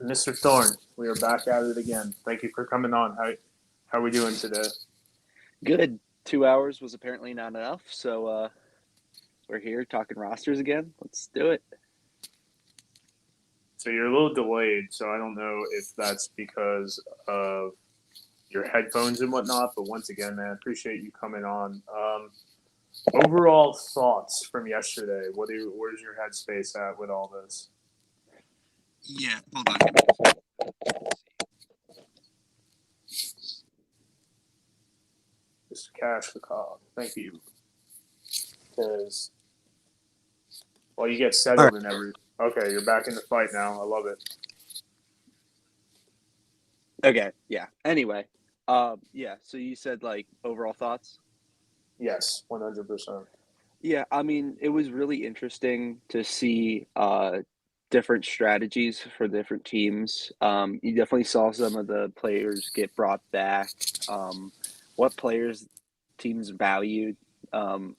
Mr. Thorne, we are back at it again. Thank you for coming on. How are we doing today? Good. 2 hours was apparently not enough, so we're here talking rosters again. Let's do it. So you're a little delayed, so I don't know if that's because of your headphones and whatnot, but once again, man, I appreciate you coming on. Overall thoughts from yesterday. Where's your headspace at with all this? Yeah, hold on. Mr. Cash the Cobb. Thank you. Because, well, you get settled in every. Okay, you're back in the fight now. I love it. Okay, yeah. Anyway, yeah, so you said, like, overall thoughts? Yes, 100%. Yeah, I mean, it was really interesting to see different strategies for different teams. You definitely saw some of the players get brought back. What players teams valued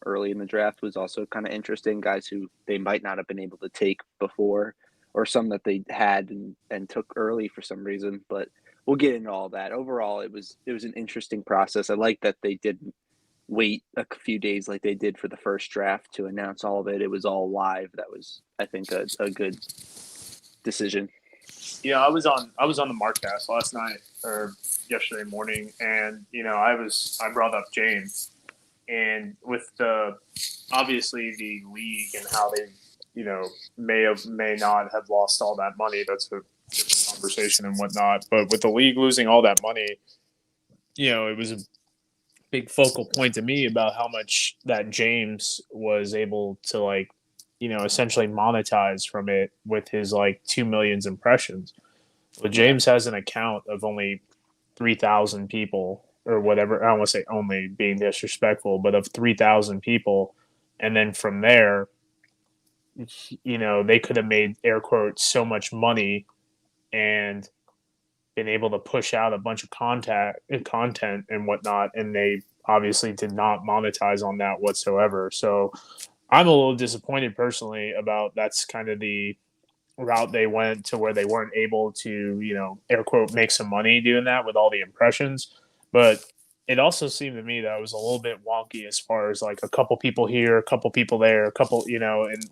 early in the draft was also kind of interesting. Guys who they might not have been able to take before, or some that they had and took early for some reason. But we'll get into all that. Overall, it was an interesting process. I like that they didn't wait a few days like they did for the first draft to announce all of it. It was all live. That was, I think, a good decision. Yeah, I was on the Markcast last night or yesterday morning, and I brought up James, and with the obviously the league and how they may not have lost all that money. That's a different conversation and whatnot. But with the league losing all that money, it was a big focal point to me about how much that James was able to essentially monetize from it with his 2 million impressions. Well, James has an account of only 3,000 people or whatever. I don't want to say only being disrespectful, but of 3,000 people. And then from there, they could have made air quotes so much money and been able to push out a bunch of content and whatnot. And they obviously did not monetize on that whatsoever. So I'm a little disappointed personally about that's kind of the route they went to where they weren't able to, air quote, make some money doing that with all the impressions. But it also seemed to me that it was a little bit wonky as far as a couple people here, a couple people there, a couple, and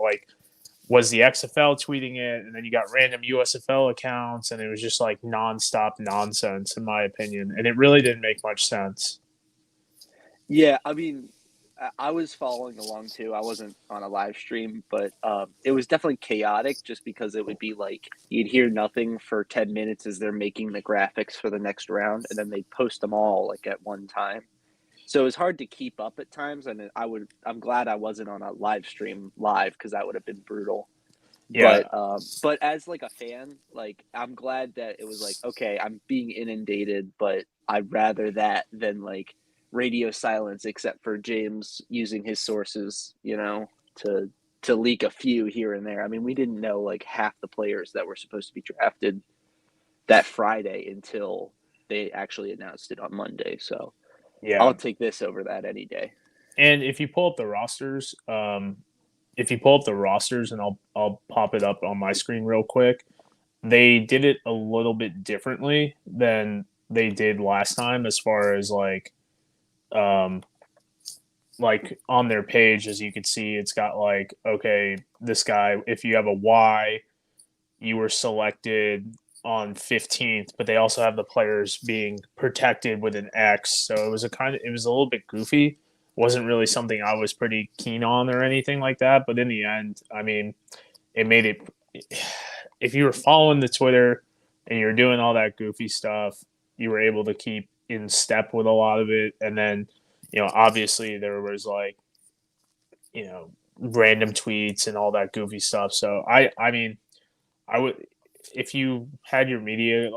was the XFL tweeting it, and then you got random USFL accounts, and it was just nonstop nonsense, in my opinion. And it really didn't make much sense. Yeah, I mean, I was following along too. I wasn't on a live stream, but it was definitely chaotic just because it would be like you'd hear nothing for 10 minutes as they're making the graphics for the next round, and then they'd post them all at one time. So it was hard to keep up at times, and I'm glad I wasn't on a live stream live because that would have been brutal. Yeah. But as a fan, I'm glad that it was okay, I'm being inundated, but I'd rather that than radio silence, except for James using his sources, to leak a few here and there. I mean, we didn't know half the players that were supposed to be drafted that Friday until they actually announced it on Monday. So Yeah. I'll take this over that any day. And if you pull up the rosters, and I'll pop it up on my screen real quick, they did it a little bit differently than they did last time as far as um on their page. As you can see, it's got okay, this guy, if you have a Y, you were selected on 15th, but they also have the players being protected with an X. So it was a little bit goofy. Wasn't really something I was pretty keen on or anything like that. But in the end, I mean, it made it. If you were following the Twitter and you're doing all that goofy stuff, you were able to keep in step with a lot of it. And then, obviously there was random tweets and all that goofy stuff. So I mean, I would, if you had your media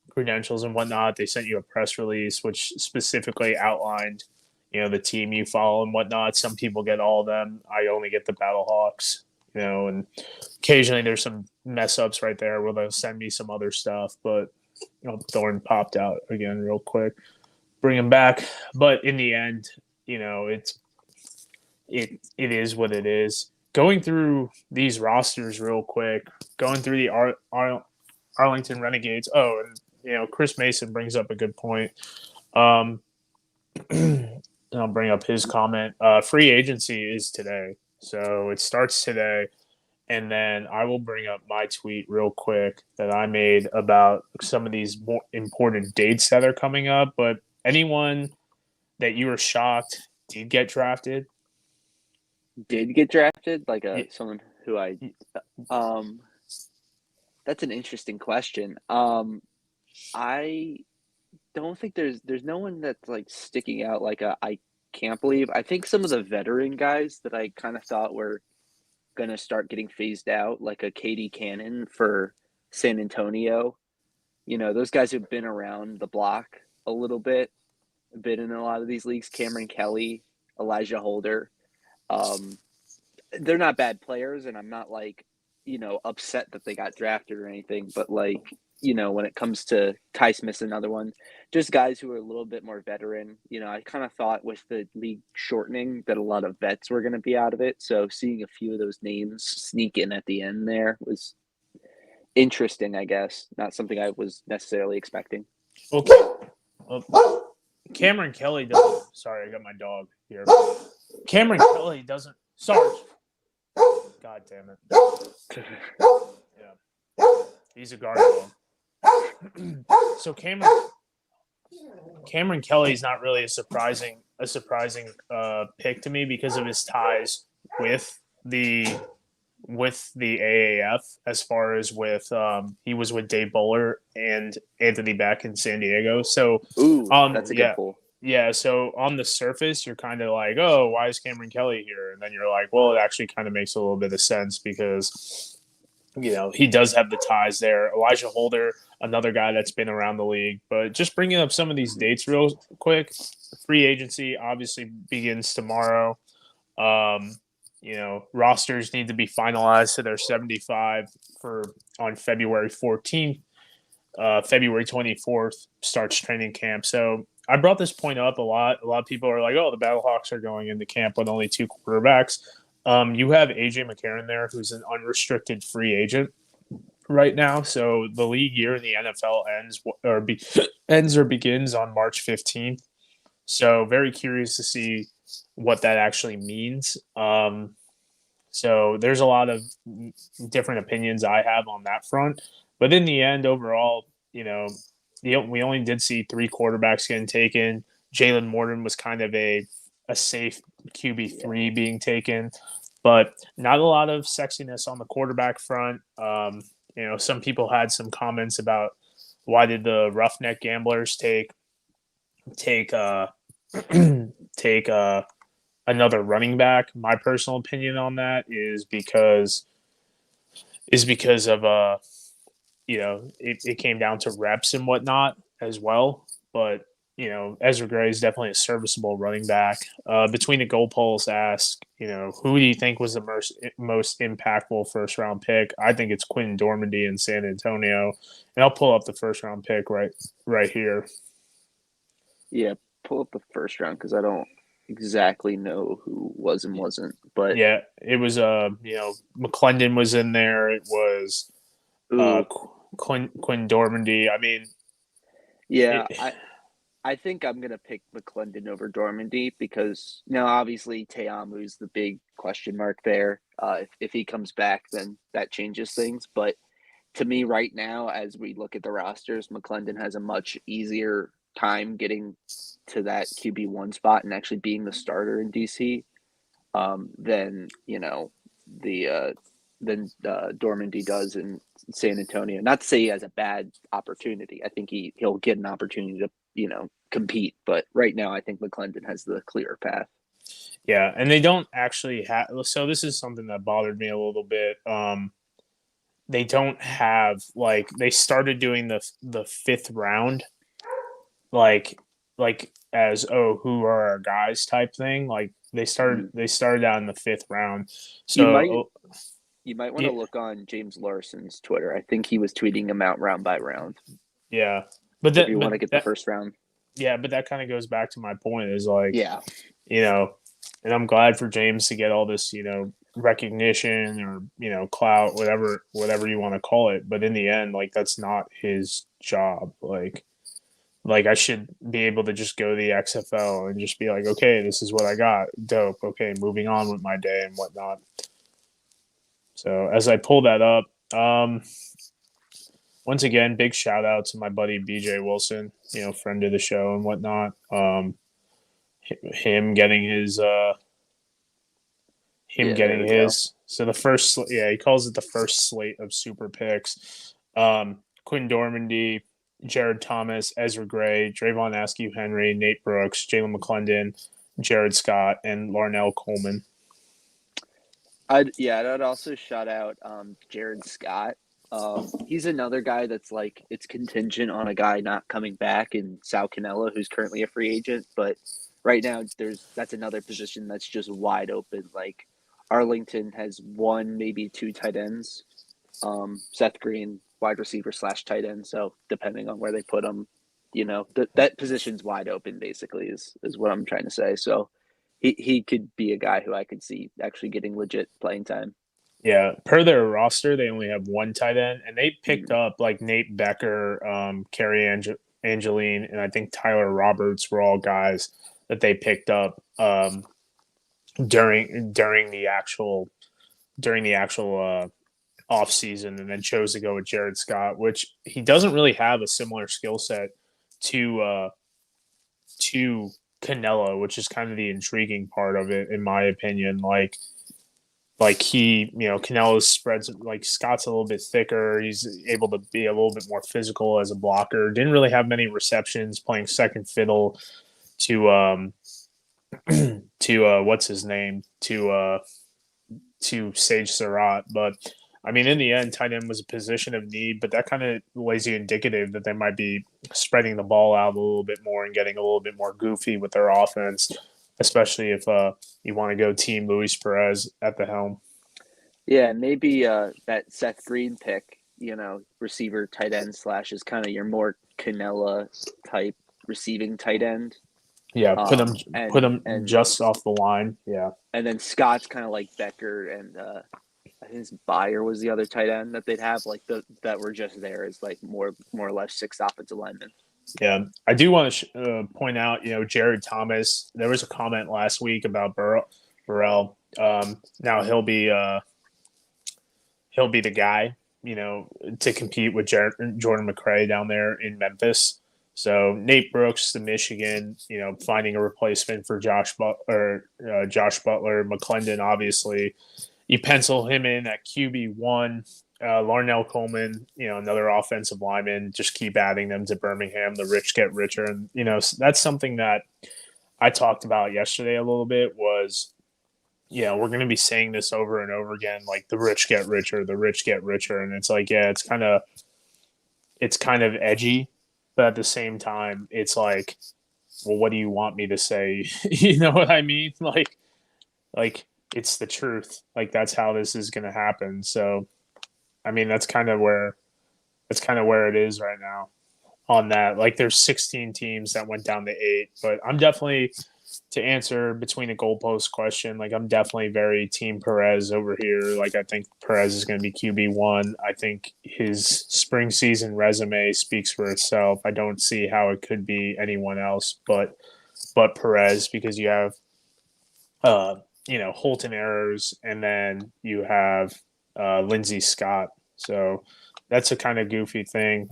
credentials and whatnot, they sent you a press release which specifically outlined, the team you follow and whatnot. Some people get all of them. I only get the Battlehawks, and occasionally there's some mess ups right there where they'll send me some other stuff. But Thorne popped out again real quick, bring him back. But in the end, it is what it is. Going through these rosters real quick, going through the Arlington Renegades. Oh, and Chris Mason brings up a good point. Um, I'll bring up his comment. Free agency is today, so it starts today. And then I will bring up my tweet real quick that I made about some of these more important dates that are coming up. But anyone that you were shocked did get drafted? Did get drafted? Like Yeah. someone who that's an interesting question. I don't think there's no one that's like sticking out like I can't believe. I think some of the veteran guys that I kind of thought were gonna start getting phased out, like a Katie Cannon for San Antonio. Those guys who've been around the block a little been in a lot of these leagues. Cameron Kelly, Elijah Holder. Um, they're not bad players, and I'm not like, upset that they got drafted or anything, but like, when it comes to Ty Smith's another one, just guys who are a little bit more veteran. I kind of thought with the league shortening that a lot of vets were going to be out of it. So seeing a few of those names sneak in at the end there was interesting, I guess. Not something I was necessarily expecting. Okay. Well, Cameron Kelly doesn't. Sorry, I got my dog here. Cameron Kelly doesn't. Sorry. God damn it. Yeah. He's a guard dog. So Cameron Kelly is not really a surprising pick to me because of his ties with the AAF, as far as with he was with Dave Bowler and Anthony Beck in San Diego. So That's a good pull. Yeah, so on the surface, you're kind of like, oh, why is Cameron Kelly here? And then you're like, well, it actually kind of makes a little bit of sense because, he does have the ties there. Elijah Holder, another guy that's been around the league. But just bringing up some of these dates real quick. Free agency obviously begins tomorrow. Rosters need to be finalized to their 75 on February 14th. February 24th starts training camp. So I brought this point up a lot. A lot of people are like, oh, the Battlehawks are going into camp with only 2 quarterbacks. You have AJ McCarron there, who's an unrestricted free agent right now. So the league year in the NFL ends or begins on March 15th. So very curious to see what that actually means. So there's a lot of different opinions I have on that front. But in the end, overall, we only did see 3 quarterbacks getting taken. Jalen Morton was kind of a safe QB3 being taken, but not a lot of sexiness on the quarterback front. Some people had some comments about why did the Roughneck Gamblers take take another running back. My personal opinion on that is because of it came down to reps and whatnot as well. But Ezra Gray is definitely a serviceable running back. Between the goalposts, ask who do you think was the most impactful first round pick? I think it's Quinn Dormandy in San Antonio, and I'll pull up the first round pick right here. Yeah, pull up the first round because I don't exactly know who was and wasn't, but yeah, it was McClendon was in there. It was Quinn Dormandy. I mean, yeah, I think I'm gonna pick McClendon over Dormandy because now obviously Teamu's the big question mark there. If he comes back, then that changes things. But to me, right now, as we look at the rosters, McClendon has a much easier time getting to that QB1 spot and actually being the starter in DC than Dormandy does in San Antonio. Not to say he has a bad opportunity. I think he'll get an opportunity to compete, but right now I think McClendon has the clearer path. Yeah, and they don't actually have. So this is something that bothered me a little bit. They don't have they started doing the 5th round, like as who are our guys type thing. Like they started out in the 5th round. So you might want to look on James Larson's Twitter. I think he was tweeting them out round by round. Yeah, if you want to get the first round. Yeah, but that kind of goes back to my point. Is and I'm glad for James to get all this recognition or clout, whatever you want to call it. But in the end, like that's not his job. Like I should be able to just go to the XFL and just be like, okay, this is what I got. Dope. Okay, moving on with my day and whatnot. So as I pull that up, once again, big shout out to my buddy BJ Wilson, friend of the show and whatnot. Him getting his Yeah, there we go. so the first, yeah, he calls it the first slate of super picks. Quinn Dormandy, Jared Thomas, Ezra Gray, Drayvon Askew Henry, Nate Brooks, Jalen McClendon, Jared Scott, and Larnell Coleman. I'd also shout out Jared Scott. He's another guy that's like it's contingent on a guy not coming back in Sal Cannella, who's currently a free agent. But right now, that's another position that's just wide open. Like Arlington has one, maybe two tight ends. Seth Green, wide receiver / tight end. So depending on where they put him, that position's wide open. Basically, is what I'm trying to say. So he could be a guy who I could see actually getting legit playing time. Yeah, per their roster, they only have one tight end, and they picked Mm. up like Nate Becker, Kerry Angeline, and I think Tyler Roberts were all guys that they picked up during the actual off season, and then chose to go with Jared Scott, which he doesn't really have a similar skill set to Canelo, which is kind of the intriguing part of it, in my opinion. Like he, Canelo's spreads, like Scott's a little bit thicker. He's able to be a little bit more physical as a blocker. Didn't really have many receptions, playing second fiddle to to what's his name to Sage Surratt. But I mean, in the end, tight end was a position of need, but that kind of lays you indicative that they might be spreading the ball out a little bit more and getting a little bit more goofy with their offense, especially if you want to go team Luis Perez at the helm. Yeah, maybe that Seth Green pick, receiver tight end / is kind of your more Canella type receiving tight end. Yeah, put And him just off the line. Yeah, and then Scott's kind of like Becker and I think Byer was the other tight end that they'd have like that were just there as like more or less six offensive linemen. yeah. I do want to point out, Jared Thomas. There was a comment last week about Burrell. Now he'll be the guy, to compete with Jordan McRae down there in Memphis. So Nate Brooks, the Michigan, finding a replacement for Josh Butler, McClendon, obviously. You pencil him in at QB1. Larnell Coleman, another offensive lineman. Just keep adding them to Birmingham. The rich get richer, and that's something that I talked about yesterday a little bit. Was we're going to be saying this over and over again, like the rich get richer, the rich get richer, and it's like, yeah, it's kind of edgy, but at the same time, it's like, well, what do you want me to say? You know what I mean? Like it's the truth. Like that's how this is going to happen. So, I mean, that's kind of where it is right now on that. Like there's 16 teams that went down to 8, but I'm definitely, to answer between the goalpost question, like I'm definitely very team Perez over here. Like I think Perez is going to be QB1. I think his spring season resume speaks for itself. I don't see how it could be anyone else but Perez, because you have Holton Errors, and then you have Lindsey Scott. So that's a kind of goofy thing.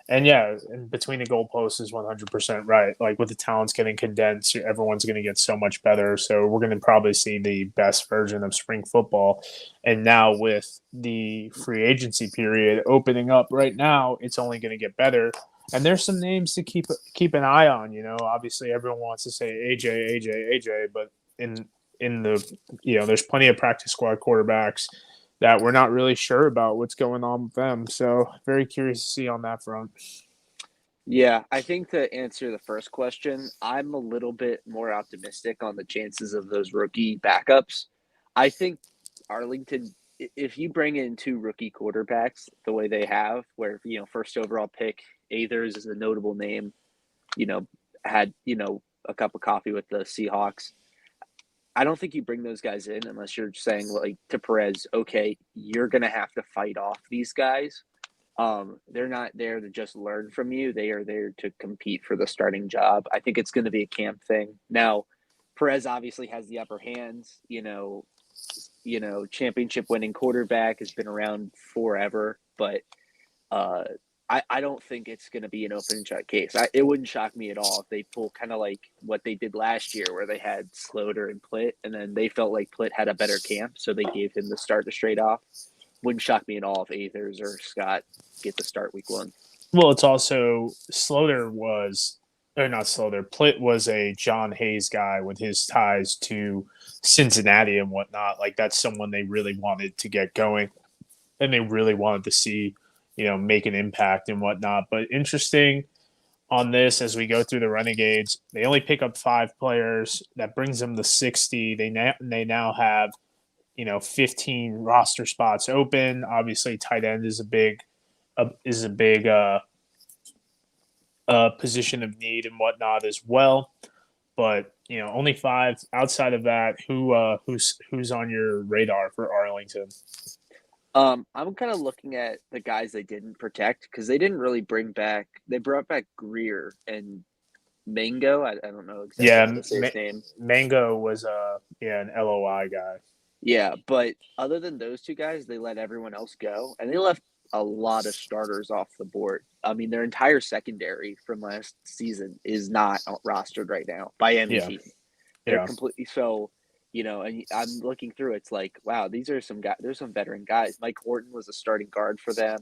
And yeah, between the goalposts is 100% right. Like with the talents getting condensed, everyone's going to get so much better. So we're going to probably see the best version of spring football. And now with the free agency period opening up right now, it's only going to get better. And there's some names to keep an eye on. Obviously everyone wants to say AJ, but in the there's plenty of practice squad quarterbacks that we're not really sure about what's going on with them. So very curious to see on that front. Yeah, I think to answer the first question, I'm a little bit more optimistic on the chances of those rookie backups. I think Arlington, if you bring in two rookie quarterbacks the way they have, where, first overall pick, Athers is a notable name, had, a cup of coffee with the Seahawks. I don't think you bring those guys in unless you're saying like to Perez, okay, you're gonna have to fight off these guys. They're not there to just learn from you. They are there to compete for the starting job. I think it's going to be a camp thing. Now, Perez obviously has the upper hands. Championship winning quarterback has been around forever, but uh, I don't think it's going to be an open and shut case. It wouldn't shock me at all if they pull kind of like what they did last year, where they had Sloter and Plitt, and then they felt like Plitt had a better camp, so they gave him the start to straight off. Wouldn't shock me at all if Athers or Scott get the start week 1. Well, it's also Slaughter was, or not Slaughter, Plitt was a John Hayes guy with his ties to Cincinnati and whatnot. Like, that's someone they really wanted to get going and they really wanted to see, make an impact and whatnot. But interesting on this as we go through the Renegades, they only pick up 5 players. That brings them to 60. They now have 15 roster spots open. Obviously, tight end is a big position of need and whatnot as well. But only 5. Outside of that, who's on your radar for Arlington? I'm kind of looking at the guys they didn't protect because they didn't really bring back. They brought back Greer and Mango. I don't know exactly Yeah, how to say his name. Mango was an LOI guy. Yeah, but other than those 2 guys, they let everyone else go, and they left a lot of starters off the board. I mean, their entire secondary from last season is not rostered right now by any Yeah, team. They're yeah, completely so. And I'm looking through. It's like, wow, these are some guys. There's some veteran guys. Mike Horton was a starting guard for them.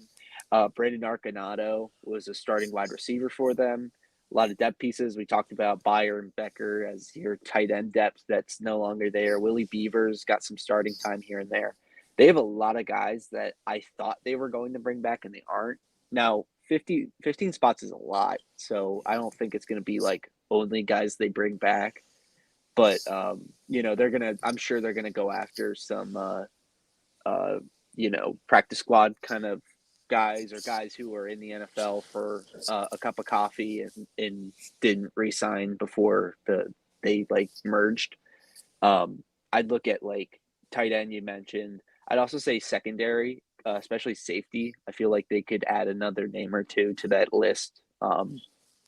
Brandon Arcanato was a starting wide receiver for them. A lot of depth pieces. We talked about Bayer and Becker as your tight end depth that's no longer there. Willie Beavers got some starting time here and there. They have a lot of guys that I thought they were going to bring back and they aren't. Now, 15 spots is a lot. So I don't think it's going to be like only guys they bring back. But I'm sure they're gonna go after some practice squad kind of guys or guys who are in the NFL for a cup of coffee and didn't re-sign before they like merged. I'd look at like tight end you mentioned. I'd also say secondary, especially safety. I feel like they could add another name or 2 to that list.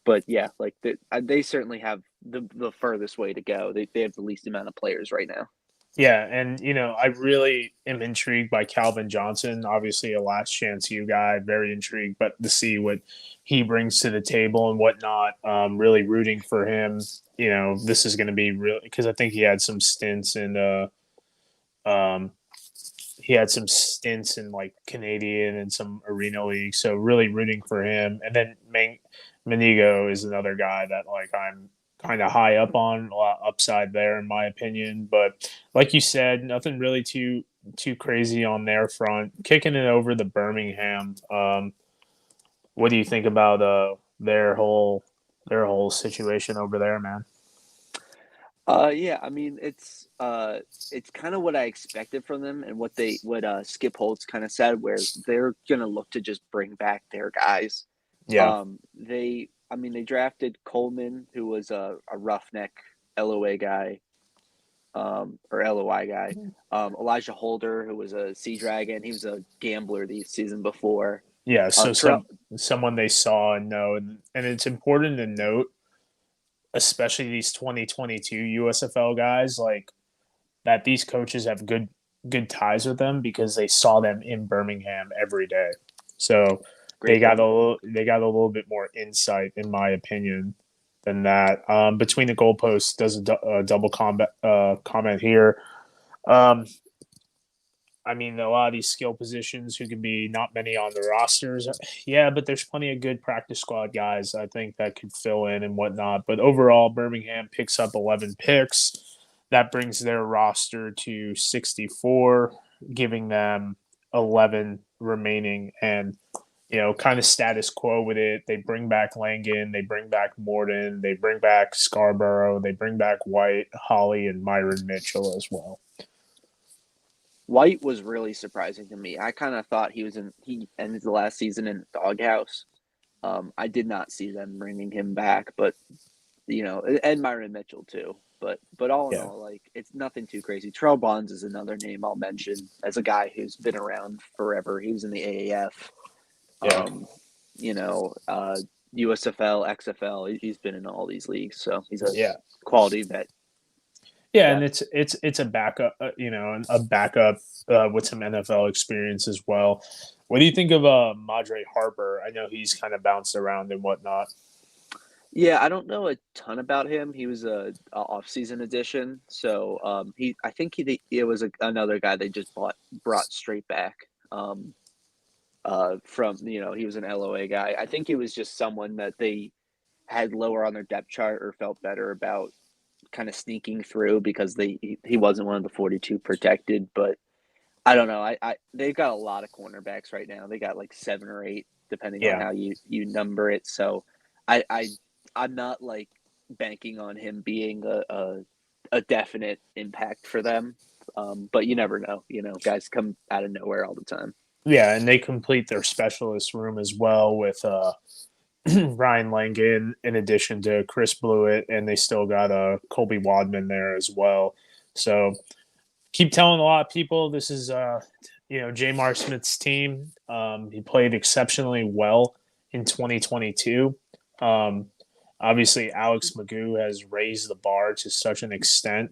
But yeah, like they certainly have the furthest way to go. They have the least amount of players right now. yeah. And I really am intrigued by Calvin Johnson. Obviously, a last chance you guy. Very intrigued, but to see what he brings to the table and whatnot. Really rooting for him. This is going to be real because I think um, he had some stints in like Canadian and some arena league. So really rooting for him. And then Manigo is another guy that like I'm kind of high up on, a lot upside there in my opinion. But like you said, nothing really too crazy on their front. Kicking it over the Birmingham. What do you think about their whole situation over there, man? Yeah, I mean it's kind of what I expected from them and what Skip Holtz kind of said, where they're gonna look to just bring back their guys. Yeah. They drafted Coleman, who was a roughneck LOA guy, or LOI guy. Elijah Holder, who was a Sea Dragon, he was a gambler the season before. Yeah, so Terrell, someone they saw and know, and it's important to note, especially these 2022 USFL guys, like that these coaches have good ties with them because they saw them in Birmingham every day. So great point. they got a little bit more insight, in my opinion, than that. Between the goalposts does a double comment here. Um, I mean, a lot of these skill positions who can be not many on the rosters. Yeah, but there's plenty of good practice squad guys I think that could fill in and whatnot. But overall, Birmingham picks up 11 picks. That brings their roster to 64, giving them 11 remaining. And, kind of status quo with it. They bring back Langan, they bring back Morden, they bring back Scarborough, they bring back White, Holly, and Myron Mitchell as well. White was really surprising to me. I kind of thought he ended the last season in Doghouse. I did not see them bringing him back, but and Myron Mitchell too. but all in Yeah. all, like it's nothing too crazy. Terrell Bonds is another name I'll mention as a guy who's been around forever. He was in the AAF, Yeah. you know, USFL, XFL. He's been in all these leagues, so he's a Yeah. quality vet. Yeah, and Yeah, it's a backup, a backup with some NFL experience as well. What do you think of Madre Harper? I know he's kind of bounced around and whatnot. yeah. I don't know a ton about him. He was a off-season addition, so I think it was another guy they just brought straight back. From he was an LOA guy. I think he was just someone that they had lower on their depth chart or felt better about kind of sneaking through because he wasn't one of the 42 protected. But I don't know. I they've got a lot of cornerbacks right now. They got like 7 or 8 depending on Yeah, how you number it. So I I'm not like banking on him being a definite impact for them. But you never know. Guys come out of nowhere all the time. yeah, and they complete their specialist room as well with Ryan Langan in addition to Chris Blewett, and they still got Colby Wadman there as well. So keep telling a lot of people this is Jamar Smith's team. He played exceptionally well in 2022. Um, Obviously, Alex Magoo has raised the bar to such an extent,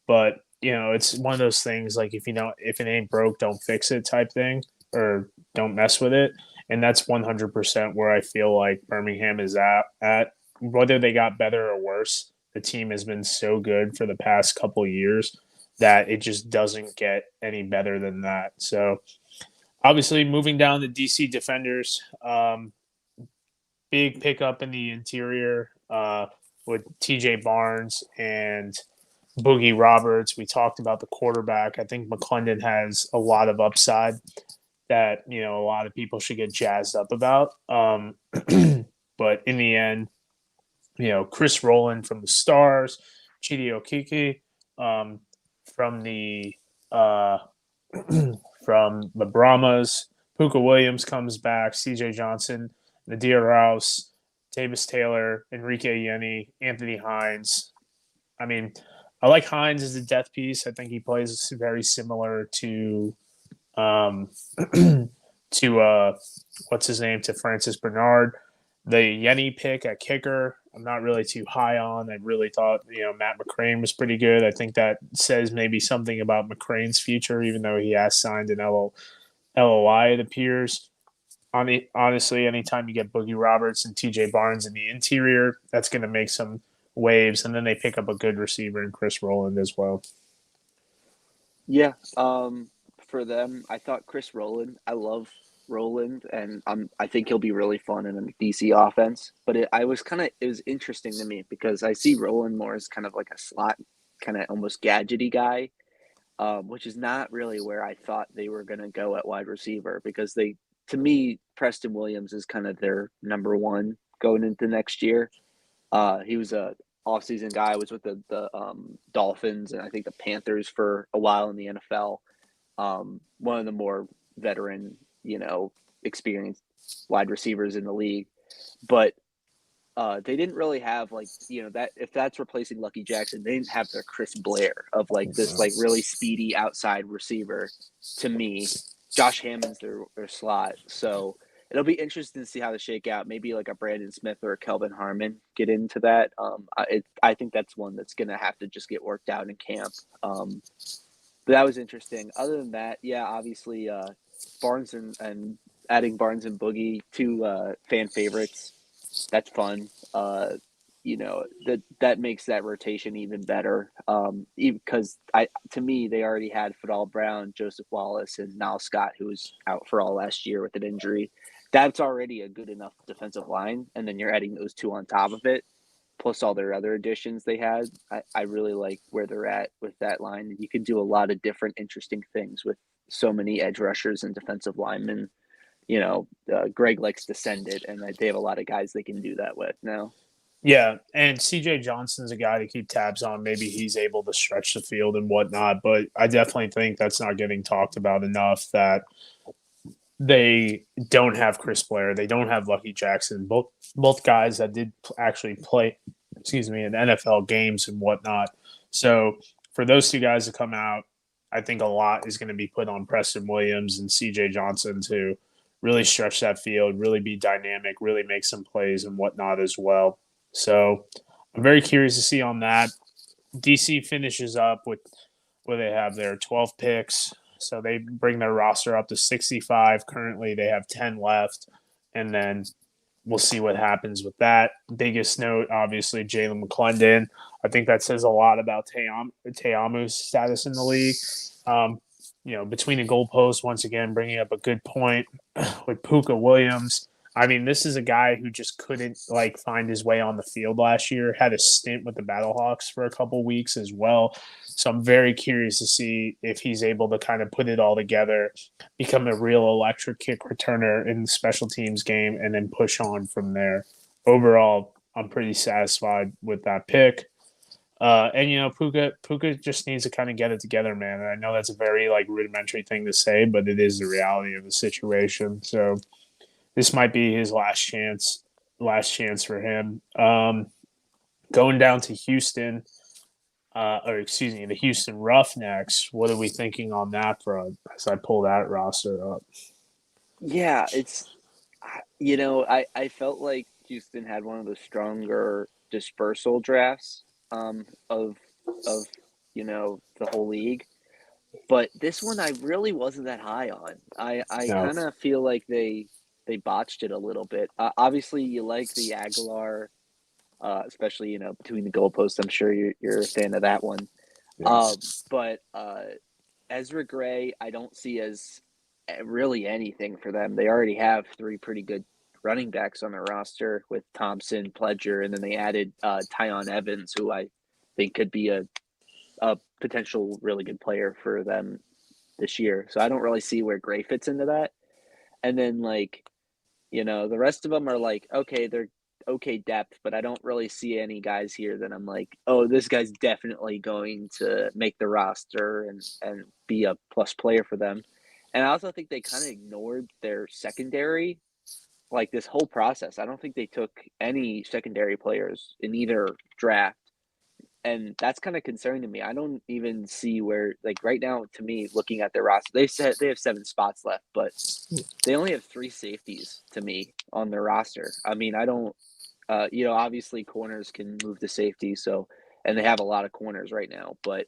but it's one of those things like if it ain't broke, don't fix it type thing, or don't mess with it. And that's 100% where I feel like Birmingham is at. Whether they got better or worse, the team has been so good for the past couple years that it just doesn't get any better than that. So obviously, moving down the DC Defenders, big pickup in the interior with TJ Barnes and Boogie Roberts. We talked about the quarterback. I think McClendon has a lot of upside that a lot of people should get jazzed up about. But in the end, Chris Rowland from the Stars, Chidi Okiki um, from the uh, from the Brahmas, Puka Williams comes back, C.J. Johnson, Nadir Rouse, Davis Taylor, Enrique Yenny, Anthony Hines. I mean, I like Hines as a death piece. I think he plays very similar to um, to what's his name, to Francis Bernard. The Yenny pick at kicker, I'm not really too high on. I really thought Matt McCrane was pretty good. I think that says maybe something about McCrane's future, even though he has signed an LOI. It appears. Honestly, anytime you get Boogie Roberts and TJ Barnes in the interior, that's going to make some waves. And then they pick up a good receiver in Chris Rowland as well. Yeah. For them, I thought Chris Rowland. I love Rowland, and I think he'll be really fun in a DC offense. But it was interesting to me because I see Rowland more as kind of like a slot, kind of almost gadgety guy, which is not really where I thought they were going to go at wide receiver because to me, Preston Williams is kind of their number one going into next year. He was a offseason guy, was with the Dolphins and I think the Panthers for a while in the NFL. One of the more veteran, experienced wide receivers in the league. But they didn't really have that if that's replacing Lucky Jackson, they didn't have their Chris Blair of like this like really speedy outside receiver to me. Josh Hammond's their slot. So it'll be interesting to see how they shake out. Maybe like a Brandon Smith or a Kelvin Harmon get into that. I think that's one that's going to have to just get worked out in camp. But that was interesting. Other than that, yeah, obviously Barnes and adding Barnes and Boogie, two fan favorites. That's fun. That makes that rotation even better. Because to me they already had Fadal Brown, Joseph Wallace, and Niall Scott, who was out for all last year with an injury. That's already a good enough defensive line, and then you're adding those two on top of it, plus all their other additions they had. I really like where they're at with that line. You can do a lot of different interesting things with so many edge rushers and defensive linemen. Greg likes to send it, and they have a lot of guys they can do that with now. Yeah, and CJ Johnson's a guy to keep tabs on. Maybe he's able to stretch the field and whatnot, but I definitely think that's not getting talked about enough that they don't have Chris Blair. They don't have Lucky Jackson. Both guys that did actually play, in NFL games and whatnot. So for those two guys to come out, I think a lot is going to be put on Preston Williams and CJ Johnson to really stretch that field, really be dynamic, really make some plays and whatnot as well. So I'm very curious to see on that. DC finishes up with where they have their 12 picks. So they bring their roster up to 65. Currently, they have 10 left. And then we'll see what happens with that. Biggest note, obviously, Jalen McClendon. I think that says a lot about Teamu's status in the league. Um, between the goalposts, once again, bringing up a good point with Puka Williams. I mean, this is a guy who just couldn't find his way on the field last year. Had a stint with the Battlehawks for a couple weeks as well. So I'm very curious to see if he's able to kind of put it all together, become a real electric kick returner in the special teams game, and then push on from there. Overall, I'm pretty satisfied with that pick. And Puka just needs to kind of get it together, man. And I know that's a very rudimentary thing to say, but it is the reality of the situation. So this might be his last chance for him. Going down to Houston, the Houston Roughnecks. What are we thinking on that front as I pull that roster up? Yeah, I felt like Houston had one of the stronger dispersal drafts of the whole league. But this one I really wasn't that high on. I No, kind of feel like they botched it a little bit. Obviously, you like the Aguilar, especially between the goalposts. I'm sure you're a fan of that one. But Ezra Gray, I don't see as really anything for them. They already have three pretty good running backs on their roster with Thompson, Pledger, and then they added Tyon Evans, who I think could be a potential really good player for them this year. So I don't really see where Gray fits into that. And then the rest of them are okay, they're okay depth, but I don't really see any guys here that I'm like, oh, this guy's definitely going to make the roster and be a plus player for them. And I also think they kind of ignored their secondary this whole process. I don't think they took any secondary players in either draft. And that's kind of concerning to me. I don't even see where, right now, to me, looking at their roster, they said they have 7 spots left, but they only have 3 safeties to me on their roster. I mean, I don't, obviously corners can move to safety, and they have a lot of corners right now, but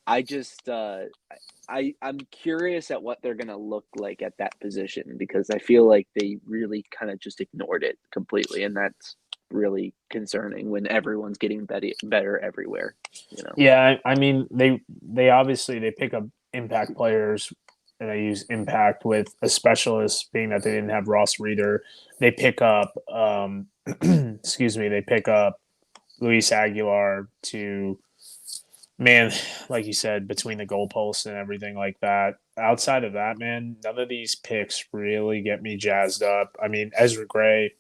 I just, I'm curious at what they're going to look like at that position because I feel like they really kind of just ignored it completely. And that's really concerning when everyone's getting better everywhere. Yeah, I mean they obviously they pick up impact players and they use impact with a specialist being that they didn't have Ross Reader. They pick up they pick up Luis Aguilar to man, like you said, between the goalposts and everything like that. Outside of that, man, none of these picks really get me jazzed up. I mean, Ezra Gray,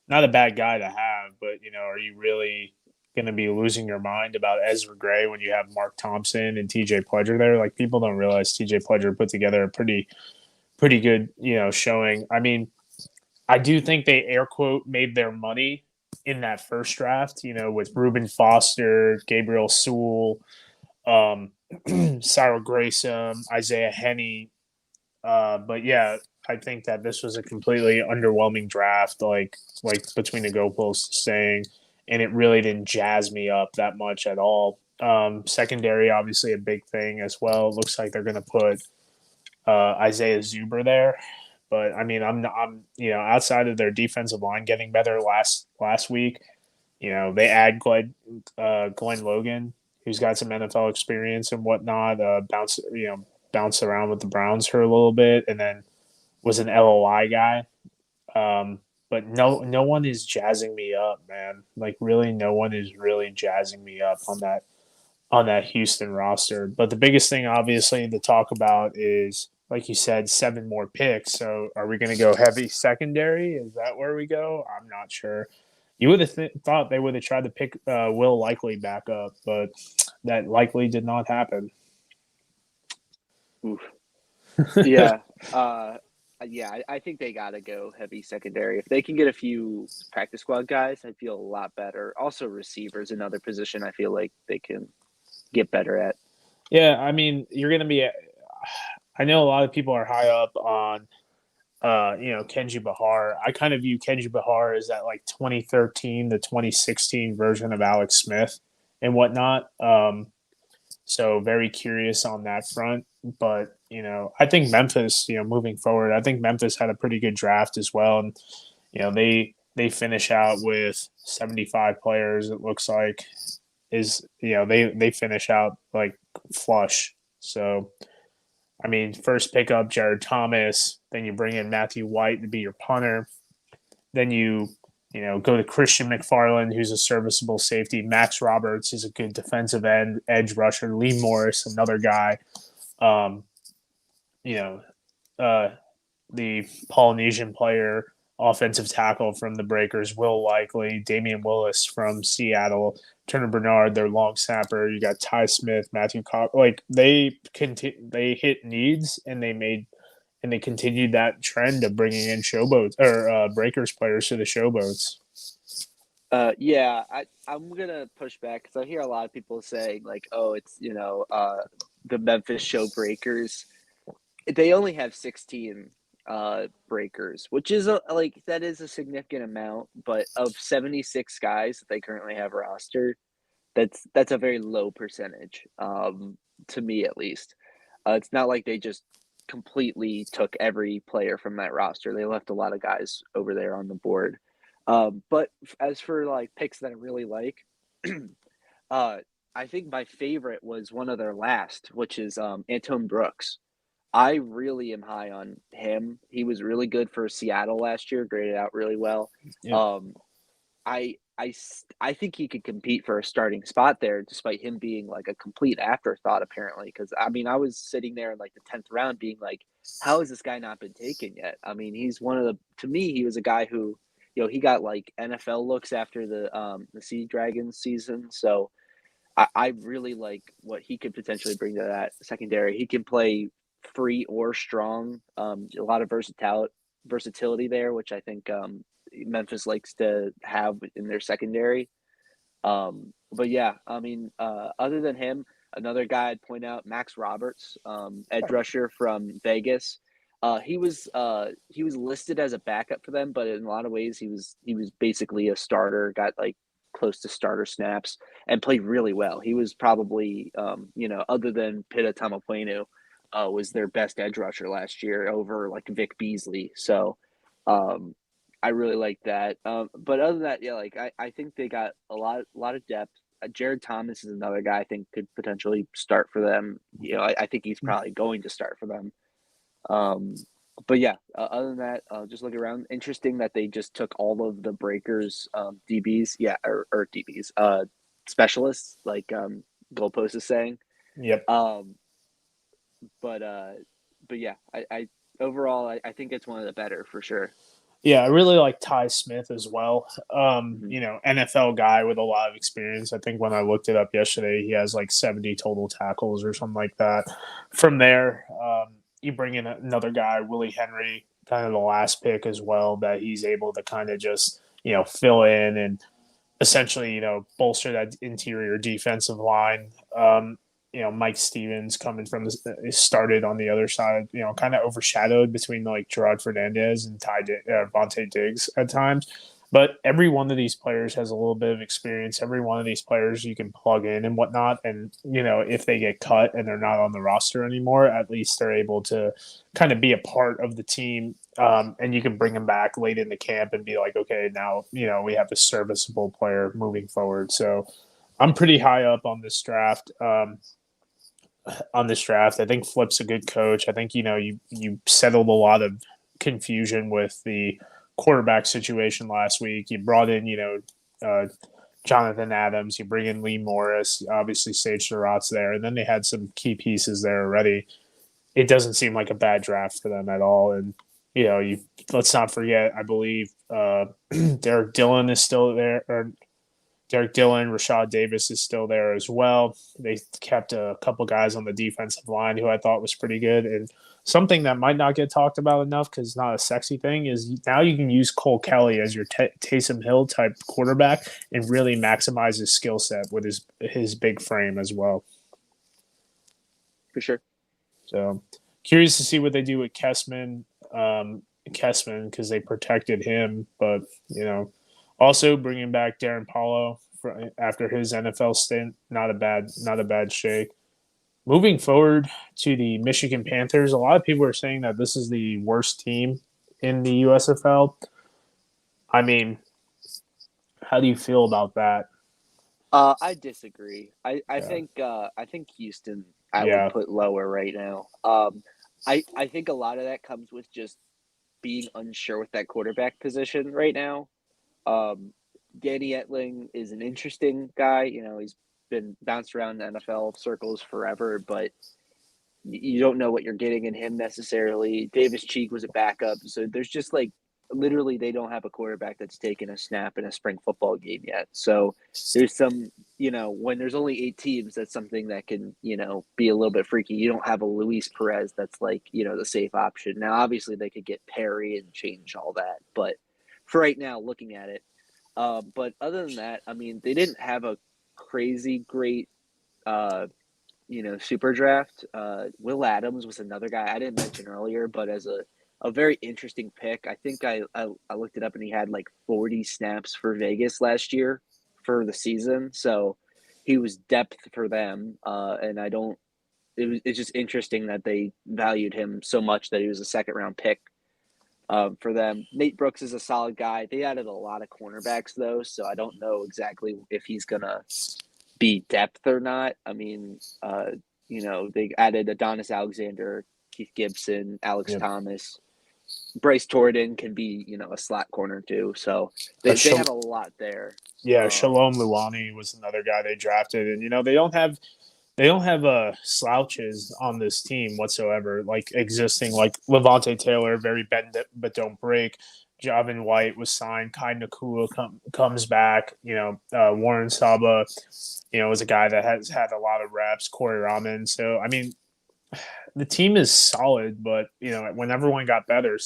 not a bad guy to have, but are you really going to be losing your mind about Ezra Gray when you have Mark Thompson and TJ Pledger there? Like people don't realize TJ Pledger put together a pretty good, showing. I mean, I do think they air quote made their money in that first draft, with Reuben Foster, Gabriel Sewell, um, Cyril Grayson, Isaiah Henney. But yeah, I think that this was a completely underwhelming draft, like between the goalposts saying, and it really didn't jazz me up that much at all. Secondary, obviously a big thing as well. It looks like they're going to put Isaiah Zuber there, but I mean, I'm outside of their defensive line getting better last week. They add Glenn Logan, who's got some NFL experience and whatnot. Bounced around with the Browns for a little bit, and then was an LOI guy. But no one is jazzing me up, man. Like really, no one is really jazzing me up on that Houston roster. But the biggest thing, obviously, to talk about is, like you said, 7 more picks. So are we going to go heavy secondary? Is that where we go? I'm not sure. You would have thought they would have tried to pick Will Likely back up, but that likely did not happen. Oof. Yeah. I think they got to go heavy secondary. If they can get a few practice squad guys, I feel a lot better. Also, receivers, another position I feel like they can get better at. Yeah, I mean, you're going to be. I know a lot of people are high up on, Kenji Bahar. I kind of view Kenji Bahar as that like 2013 to 2016 version of Alex Smith and whatnot. So very curious on that front. But, I think Memphis, moving forward, I think Memphis had a pretty good draft as well. And, they finish out with 75 players, it looks like. They finish out like flush. So, I mean, first pick up Jared Thomas, then you bring in Matthew White to be your punter. Then go to Christian McFarland, who's a serviceable safety. Max Roberts is a good defensive end, edge rusher. Lee Morris, another guy. Um, you know, uh, the Polynesian player, offensive tackle from the Breakers, Will Likely, Damian Willis from Seattle, Turner Bernard, their long snapper. You got Ty Smith, Matthew Cobb. Like they hit needs, and they continued that trend of bringing in Showboats or Breakers players to the Showboats. Yeah, I'm gonna push back because I hear a lot of people saying like, "Oh, it's the Memphis Show Breakers." They only have 16 breakers, which is that is a significant amount. But of 76 guys that they currently have rostered, that's a very low percentage, to me at least. It's not like they just completely took every player from that roster. They left a lot of guys over there on the board. But as for like picks that I really like, I think my favorite was one of their last, which is Anton Brooks. I really am high on him. He was really good for Seattle last year, graded out really well. Yeah. I think he could compete for a starting spot there, despite him being like a complete afterthought, apparently. Because I mean, I was sitting there in like the 10th round, being like, "How has this guy not been taken yet?" I mean, he's one of the. To me, he was a guy who, he got like NFL looks after the Sea Dragons season. So I really like what he could potentially bring to that secondary. He can play free or strong. A lot of versatility there, which I think Memphis likes to have in their secondary. But yeah, I mean, other than him, another guy I'd point out, Max Roberts, edge rusher from Vegas. He was listed as a backup for them, but in a lot of ways he was basically a starter. Got like close to starter snaps and played really well. He was probably other than Pita Tamapuenu, was their best edge rusher last year over like Vic Beasley. So I really like that. But other than that, yeah, like I think they got a lot of depth. Jared Thomas is another guy I think could potentially start for them. I think he's probably going to start for them. But yeah, other than that, just look around. Interesting that they just took all of the Breakers DBs, yeah, or DBs, specialists, like Goalpost is saying. Yep. But yeah, I overall I think it's one of the better for sure. Yeah, I really like Ty Smith as well. Mm-hmm. NFL guy with a lot of experience. I think when I looked it up yesterday, he has like 70 total tackles or something like that. From there, you bring in another guy, Willie Henry, kind of the last pick as well, that he's able to kind of just, fill in and essentially, bolster that interior defensive line. Mike Stevens coming from started on the other side, kind of overshadowed between like Gerard Fernandez and Vontae Diggs at times. But every one of these players has a little bit of experience. Every one of these players you can plug in and whatnot. And, if they get cut and they're not on the roster anymore, at least they're able to kind of be a part of the team. And you can bring them back late in the camp and be like, okay, now, we have a serviceable player moving forward. So I'm pretty high up on this draft. I think Flip's a good coach. I think you settled a lot of confusion with the quarterback situation last week. You brought in Jonathan Adams. You bring in Lee Morris. Obviously, Sage Surratt's there, and then they had some key pieces there already. It doesn't seem like a bad draft for them at all. And let's not forget. I believe Derek Dillon is still there, or Derek Dillon, Rashad Davis is still there as well. They kept a couple guys on the defensive line who I thought was pretty good. And something that might not get talked about enough because it's not a sexy thing is now you can use Cole Kelly as your Taysom Hill type quarterback and really maximize his skill set with his big frame as well. for sure. So curious to see what they do with Kessman, because they protected him, but also bringing back Darren Paulo after his NFL stint, not a bad shake. Moving forward to the Michigan Panthers, a lot of people are saying that this is the worst team in the USFL. I mean, how do you feel about that? I disagree. I Yeah, think Houston I would yeah, put lower right now. I think a lot of that comes with just being unsure with that quarterback position right now. Um, Danny Etling is an interesting guy. He's been bounced around the NFL circles forever, but you don't know what you're getting in him necessarily. Davis Cheek was a backup, so there's just like literally they don't have a quarterback that's taken a snap in a spring football game yet. So there's some, when there's only 8 teams, that's something that can, be a little bit freaky. You don't have a Luis Perez that's like, the safe option. Now, obviously, they could get Perry and change all that, but for right now, looking at it, but other than that, I mean, they didn't have a crazy great uh, super draft. Will Adams was another guy I didn't mention earlier, but as a very interesting pick. I think I looked it up and he had like 40 snaps for Vegas last year for the season. So he was depth for them. And it's just interesting that they valued him so much that he was a second round pick for them. Nate Brooks is a solid guy. They added a lot of cornerbacks though, so I don't know exactly if he's gonna be depth or not. I mean, they added Adonis Alexander, Keith Gibson, Alex yeah. Thomas. Bryce Torden can be, a slot corner too. So they have a lot there. Yeah, Shalom Luani was another guy they drafted, and they don't have slouches on this team whatsoever. Like existing, like Levante Taylor, very bend but don't break. Javin White was signed. Kai Nakua comes back. Warren Saba, was a guy that has had a lot of reps. Corey Raman. So I mean, the team is solid, but when everyone got better,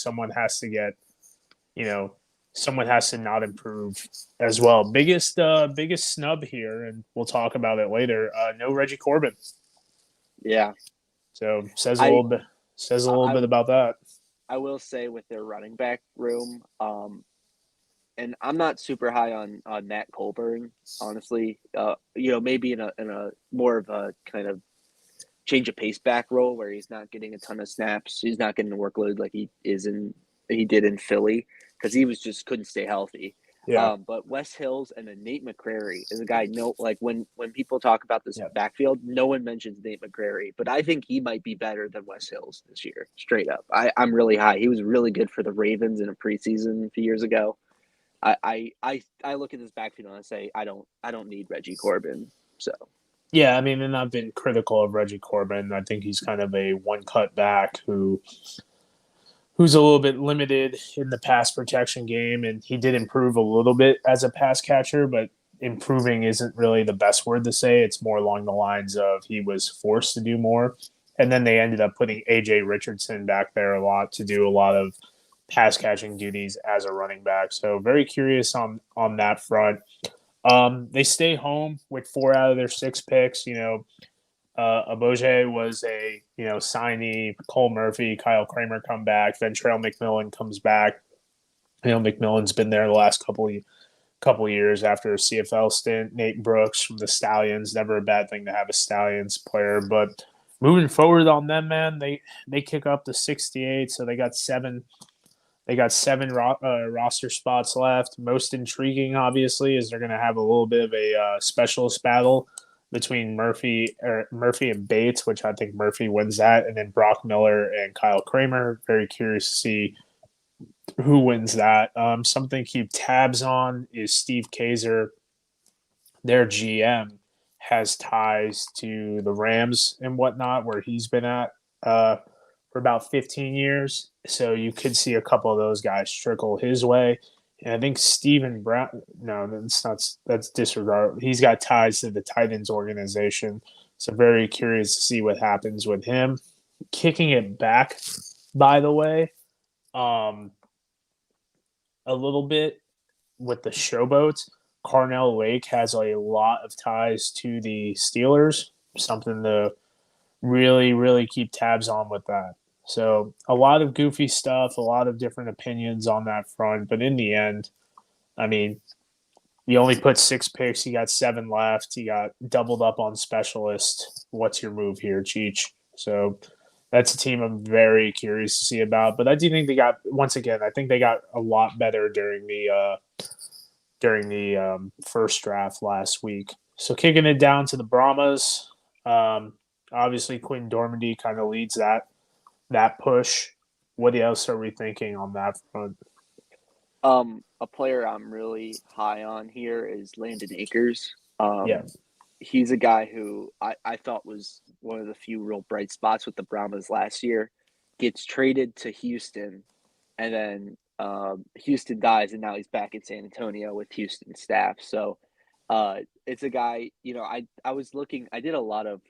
you know, someone has to not improve as well. Biggest snub here, and we'll talk about it later. No Reggie Corbin, Yeah, so says a I little bit I about that. I will say with their running back room, and I'm not super high on Matt Colburn, honestly. Maybe in a more of a kind of change of pace back role where he's not getting a ton of snaps. He's not getting the workload like he did in Philly because he was just couldn't stay healthy. Yeah, But Wes Hills and then Nate McCrary is a guy. No, like when people talk about this yeah, backfield, no one mentions Nate McCrary, but I think he might be better than Wes Hills this year, straight up. I'm really high. He was really good for the Ravens in a preseason a few years ago. I look at this backfield and I say I don't need Reggie Corbin. So yeah. I mean, and I've been critical of Reggie Corbin. I think he's kind of a one cut back who's a little bit limited in the pass protection game, and he did improve a little bit as a pass catcher, but improving isn't really the best word to say. It's more along the lines of he was forced to do more. And then they ended up putting AJ Richardson back there a lot to do a lot of pass catching duties as a running back. So very curious on that front. They stay home with 4 out of their 6 picks. Aboje was a signee. Cole Murphy, Kyle Kramer come back. Ventrell McMillan comes back. McMillan's been there the last couple years after a CFL stint. Nate Brooks from the Stallions, never a bad thing to have a Stallions player. But moving forward on them, man, they kick up to 68, so they got seven. They got seven roster spots left. Most intriguing, obviously, is they're going to have a little bit of a specialist battle between Murphy and Bates, which I think Murphy wins that, and then Brock Miller and Kyle Kramer. Very curious to see who wins that. Something to keep tabs on is Steve Kaiser, their GM, has ties to the Rams and whatnot, where he's been at for about 15 years. So you could see a couple of those guys trickle his way. And I think Stephen Brown, no, that's disregard. He's got ties to the Titans organization. So very curious to see what happens with him. Kicking it back, by the way, um, a little bit with the Showboats. Carnell Lake has a lot of ties to the Steelers. Something to really, really keep tabs on with that. So a lot of goofy stuff, a lot of different opinions on that front. But in the end, I mean, you only put 6 picks. You got 7 left. You got doubled up on specialist. What's your move here, Cheech? So that's a team I'm very curious to see about. But I do think they got once again. I think they got a lot better during the first draft last week. So kicking it down to the Brahmas. Um, Obviously, Quinn Dormady kind of leads that push. What else are we thinking on that front? A player I'm really high on here is Landon Akers. Yeah, He's a guy who I thought was one of the few real bright spots with the Brahmas last year. Gets traded to Houston, and then Houston dies, and now he's back in San Antonio with Houston staff. So it's a guy, I was looking, I did a lot of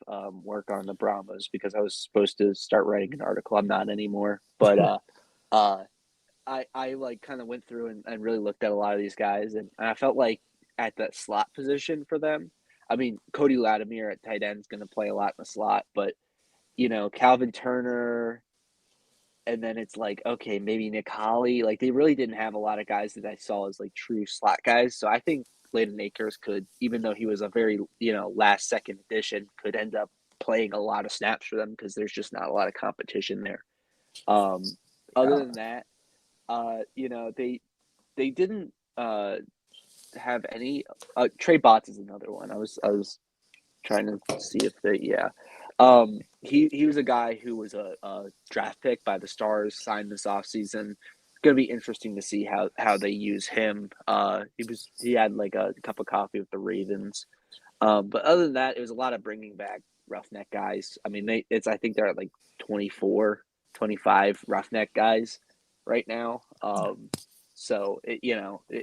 work on the Brahmas because I was supposed to start writing an article. I'm not anymore, but uh, I like kind of went through and really looked at a lot of these guys, and I felt like at that slot position for them. I mean, Cody Latimer at tight end is going to play a lot in the slot, but Calvin Turner, and then it's like, okay, maybe Nick Holly. Like they really didn't have a lot of guys that I saw as like true slot guys. So I think Landon Akers could, even though he was a very last second addition, could end up playing a lot of snaps for them because there's just not a lot of competition there. Um, Other yeah, than that, they didn't have any. Trey Botts is another one. I was trying to see if they he was a guy who was a draft pick by the Stars, signed this offseason. Going to be interesting to see how they use him. He had like a cup of coffee with the Ravens. But other than that, it was a lot of bringing back Roughneck guys. I mean, I think they're at like 24, 25 Roughneck guys right now. So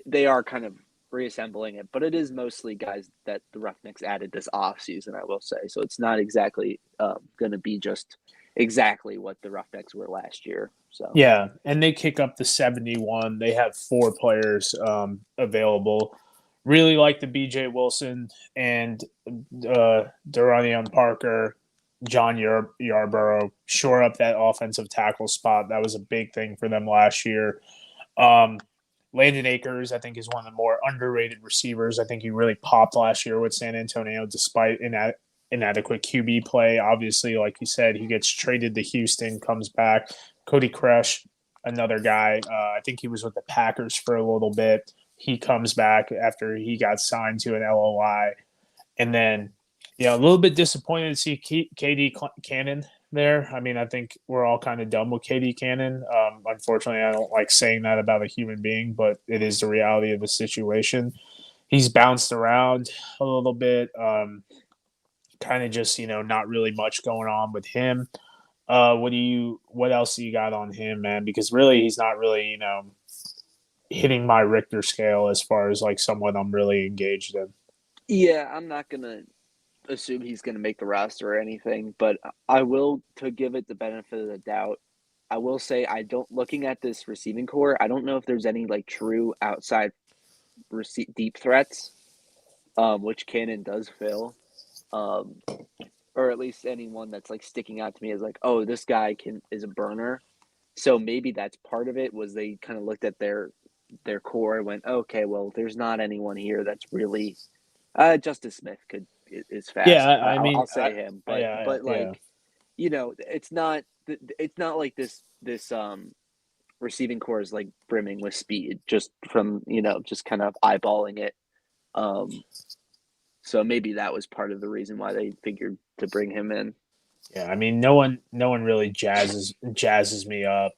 they are kind of reassembling it, but it is mostly guys that the Roughnecks added this off season, I will say. So it's not exactly going to be just exactly what the Roughnecks were last year. So yeah, and they kick up the 71. They have 4 players available. Really like the BJ Wilson and Duranion Parker, John Yarborough shore up that offensive tackle spot. That was a big thing for them last year. Um, Landon Akers, I think, is one of the more underrated receivers. I think he really popped last year with San Antonio, despite inadequate QB play. Obviously, like you said, he gets traded to Houston, comes back. Cody Kresh, another guy. I think he was with the Packers for a little bit. He comes back after he got signed to an LOI. And then, a little bit disappointed to see KD Cannon there. I mean, I think we're all kind of done with KD Cannon. Unfortunately, I don't like saying that about a human being, but it is the reality of the situation. He's bounced around a little bit. Kind of just, not really much going on with him. What else do you got on him, man? Because really, he's not really, hitting my Richter scale as far as like someone I'm really engaged in. yeah, I'm not gonna assume he's gonna make the roster or anything, but I will, to give it the benefit of the doubt, I will say I don't. Looking at this receiving core, I don't know if there's any like true outside deep threats, which Cannon does fill, um, or at least anyone that's like sticking out to me as like, oh, this guy is a burner. So maybe that's part of it. Was they kind of looked at their core and went, okay, well, there's not anyone here that's really. Justice Smith is Yeah, fast. I'll say him, but yeah, but yeah. like it's not like this receiving core is like brimming with speed just from just kind of eyeballing it. Um, so maybe that was part of the reason why they figured to bring him in. Yeah, I mean, no one really jazzes me up.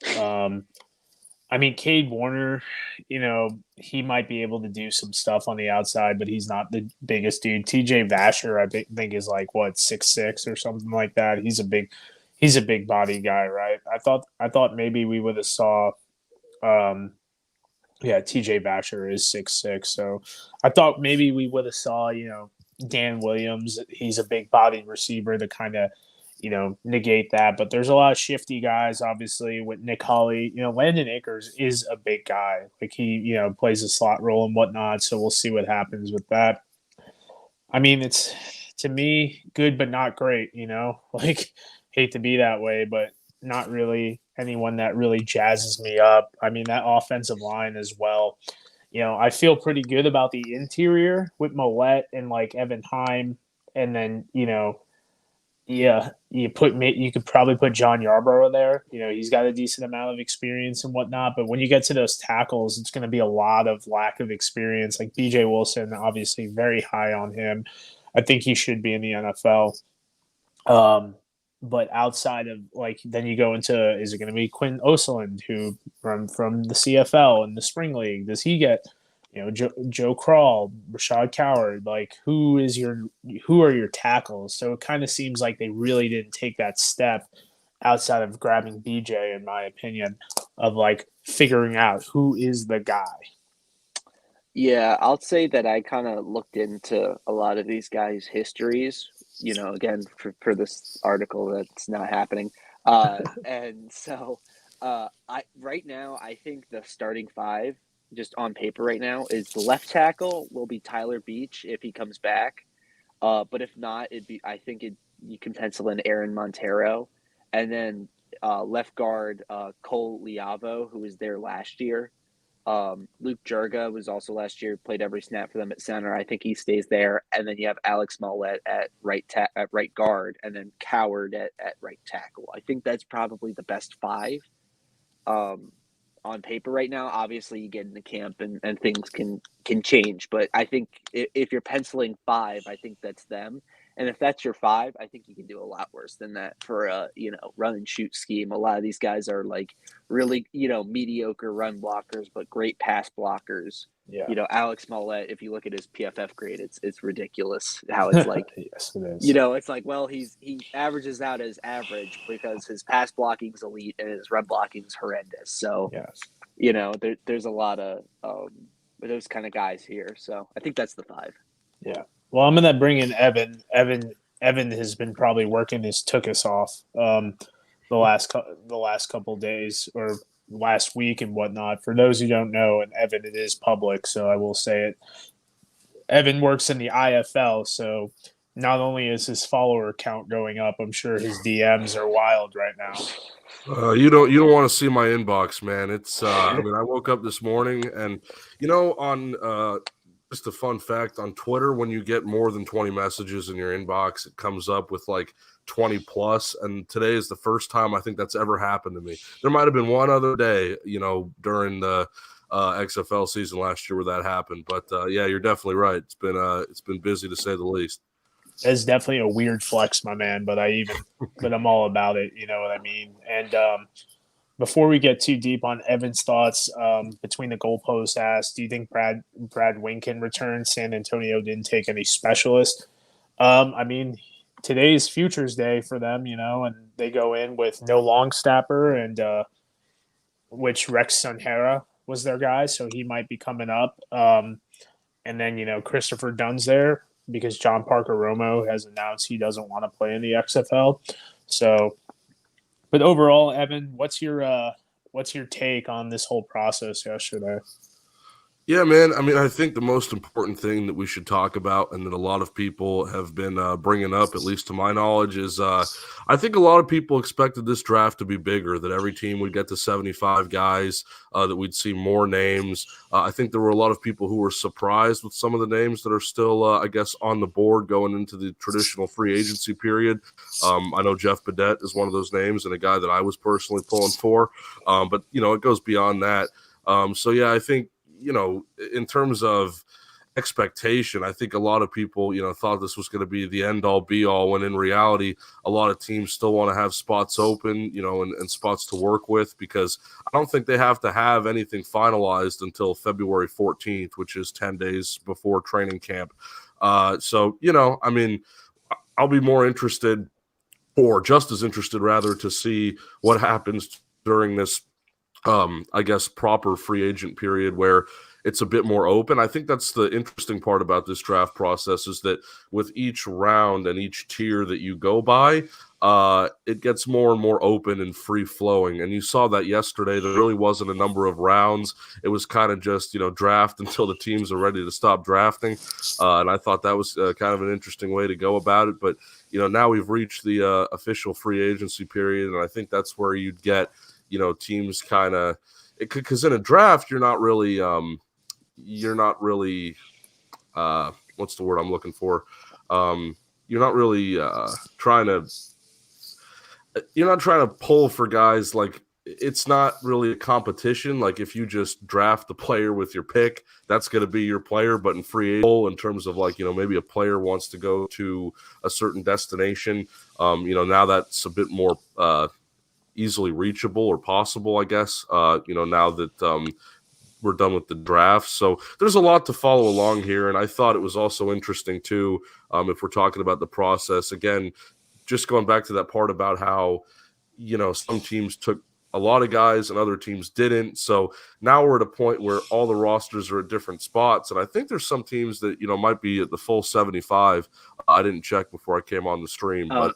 I mean, Cade Warner, he might be able to do some stuff on the outside, but he's not the biggest dude. TJ Vasher, think is like what 6'6" or something like that. He's a big body guy, right? I thought maybe we would have saw, um, yeah, TJ Vasher is 6'6", so I thought maybe we would have saw, Dan Williams. He's a big body receiver to kind of negate that. But there's a lot of shifty guys, obviously, with Nick Holly. Landon Akers is a big guy. Like he, plays a slot role and whatnot. So we'll see what happens with that. I mean, it's to me, good but not great. Like hate to be that way, but not really anyone that really jazzes me up. I mean, that offensive line as well. I feel pretty good about the interior with Millette and like Evan Heim, and then yeah, you could probably put John Yarborough there. He's got a decent amount of experience and whatnot. But when you get to those tackles, it's going to be a lot of lack of experience. Like B.J. Wilson, obviously very high on him. I think he should be in the NFL. But outside of like, then you go into, is it going to be Quinn Oseland, who from the CFL and the Spring League? Does he get Joe Crawl, Rashad Coward, like who are your tackles? So it kind of seems like they really didn't take that step outside of grabbing BJ, in my opinion, of like figuring out who is the guy. Yeah, I'll say that I kind of looked into a lot of these guys' histories, again, for this article that's not happening. And so I right now, I think the starting five, just on paper right now, is the left tackle will be Tyler Beach if he comes back. But if not, you can pencil in Aaron Montero. And then left guard, Cole Liavo, who was there last year. Luke Jurga was also last year, played every snap for them at center. I think he stays there. And then you have Alex Mollett at right guard, and then Coward at right tackle. I think that's probably the best five on paper right now. Obviously, you get into camp and things can change. But I think if you're penciling five, I think that's them. And if that's your five, I think you can do a lot worse than that for a run and shoot scheme. A lot of these guys are like really mediocre run blockers, but great pass blockers. Yeah. Alex Mollett, if you look at his PFF grade, it's ridiculous how it's like. Yes, it is. It's like, well, he averages out as average because his pass blocking is elite and his run blocking is horrendous. So, yes. There's a lot of those kind of guys here. So I think that's the five. Yeah. Well, I'm gonna bring in Evan. Evan has been probably working his tookus off the last couple of days or last week and whatnot. For those who don't know, and Evan, it is public, so I will say it. Evan works in the IFL, so not only is his follower count going up, I'm sure his DMs are wild right now. You don't want to see my inbox, man. It's I woke up this morning and on just a fun fact on Twitter, when you get more than 20 messages in your inbox, it comes up with like 20 plus. And today is the first time I think that's ever happened to me. There might have been one other day, during the XFL season last year where that happened. But yeah, you're definitely right. It's been busy to say the least. It's definitely a weird flex, my man, but I'm all about it. You know what I mean? And before we get too deep on Evan's thoughts, between the goalposts asked, do you think Brad Wink can return? San Antonio didn't take any specialists. Today's futures day for them, and they go in with no long snapper, and which Rex Sunhara was their guy, so he might be coming up. And then, Christopher Dunn's there because John Parker Romo has announced he doesn't want to play in the XFL. So, but overall, Evan, what's your take on this whole process yesterday? Yeah, man. I think the most important thing that we should talk about, and that a lot of people have been bringing up, at least to my knowledge, is I think a lot of people expected this draft to be bigger, that every team would get to 75 guys, that we'd see more names. I think there were a lot of people who were surprised with some of the names that are still, on the board going into the traditional free agency period. I know Jeff Badette is one of those names and a guy that I was personally pulling for, but, it goes beyond that. So, yeah, I think, in terms of expectation, I think a lot of people, thought this was going to be the end all be all, when in reality, a lot of teams still want to have spots open, and spots to work with, because I don't think they have to have anything finalized until February 14th, which is 10 days before training camp. So, I'll be more interested, or just as interested rather, to see what happens during this proper free agent period, where it's a bit more open. I think that's the interesting part about this draft process is that with each round and each tier that you go by, it gets more and more open and free flowing. And you saw that yesterday. There really wasn't a number of rounds. It was kind of just, draft until the teams are ready to stop drafting. And I thought that was kind of an interesting way to go about it. But, now we've reached the official free agency period. And I think that's where you'd get, teams kind of, because in a draft, you're not really, what's the word I'm looking for? You're not really you're not trying to pull for guys. Like, it's not really a competition. Like, if you just draft the player with your pick, that's going to be your player. But in free agency, in terms of maybe a player wants to go to a certain destination, now that's a bit more easily reachable or possible, I guess, now that we're done with the draft. So there's a lot to follow along here. And I thought it was also interesting too, if we're talking about the process, again, just going back to that part about how, some teams took a lot of guys and other teams didn't. So now we're at a point where all the rosters are at different spots. And I think there's some teams that, might be at the full 75. I didn't check before I came on the stream, but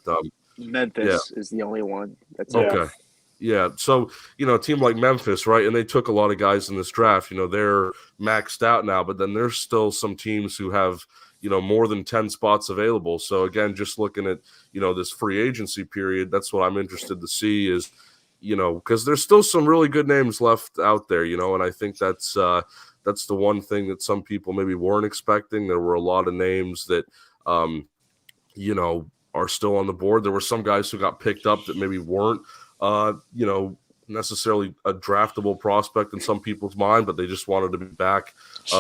Memphis is the only one that's okay. Yeah. So, a team like Memphis, right? And they took a lot of guys in this draft, they're maxed out now, but then there's still some teams who have, more than 10 spots available. So again, just looking at, this free agency period, that's what I'm interested to see is, because there's still some really good names left out there, and I think that's the one thing that some people maybe weren't expecting. There were a lot of names that, are still on the board. There were some guys who got picked up that maybe weren't, necessarily a draftable prospect in some people's mind, but they just wanted to be back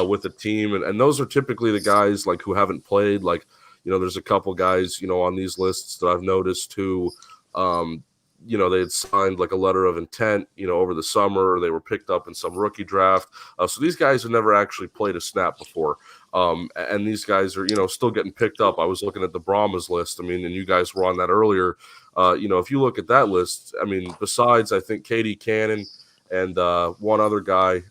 with the team. And those are typically the guys who haven't played. There's a couple guys, on these lists that I've noticed who, they had signed a letter of intent, over the summer, or they were picked up in some rookie draft. So these guys have never actually played a snap before. And these guys are, still getting picked up. I was looking at the Brahmas list. And you guys were on that earlier. If you look at that list, besides, I think, Katie Cannon and one other guy,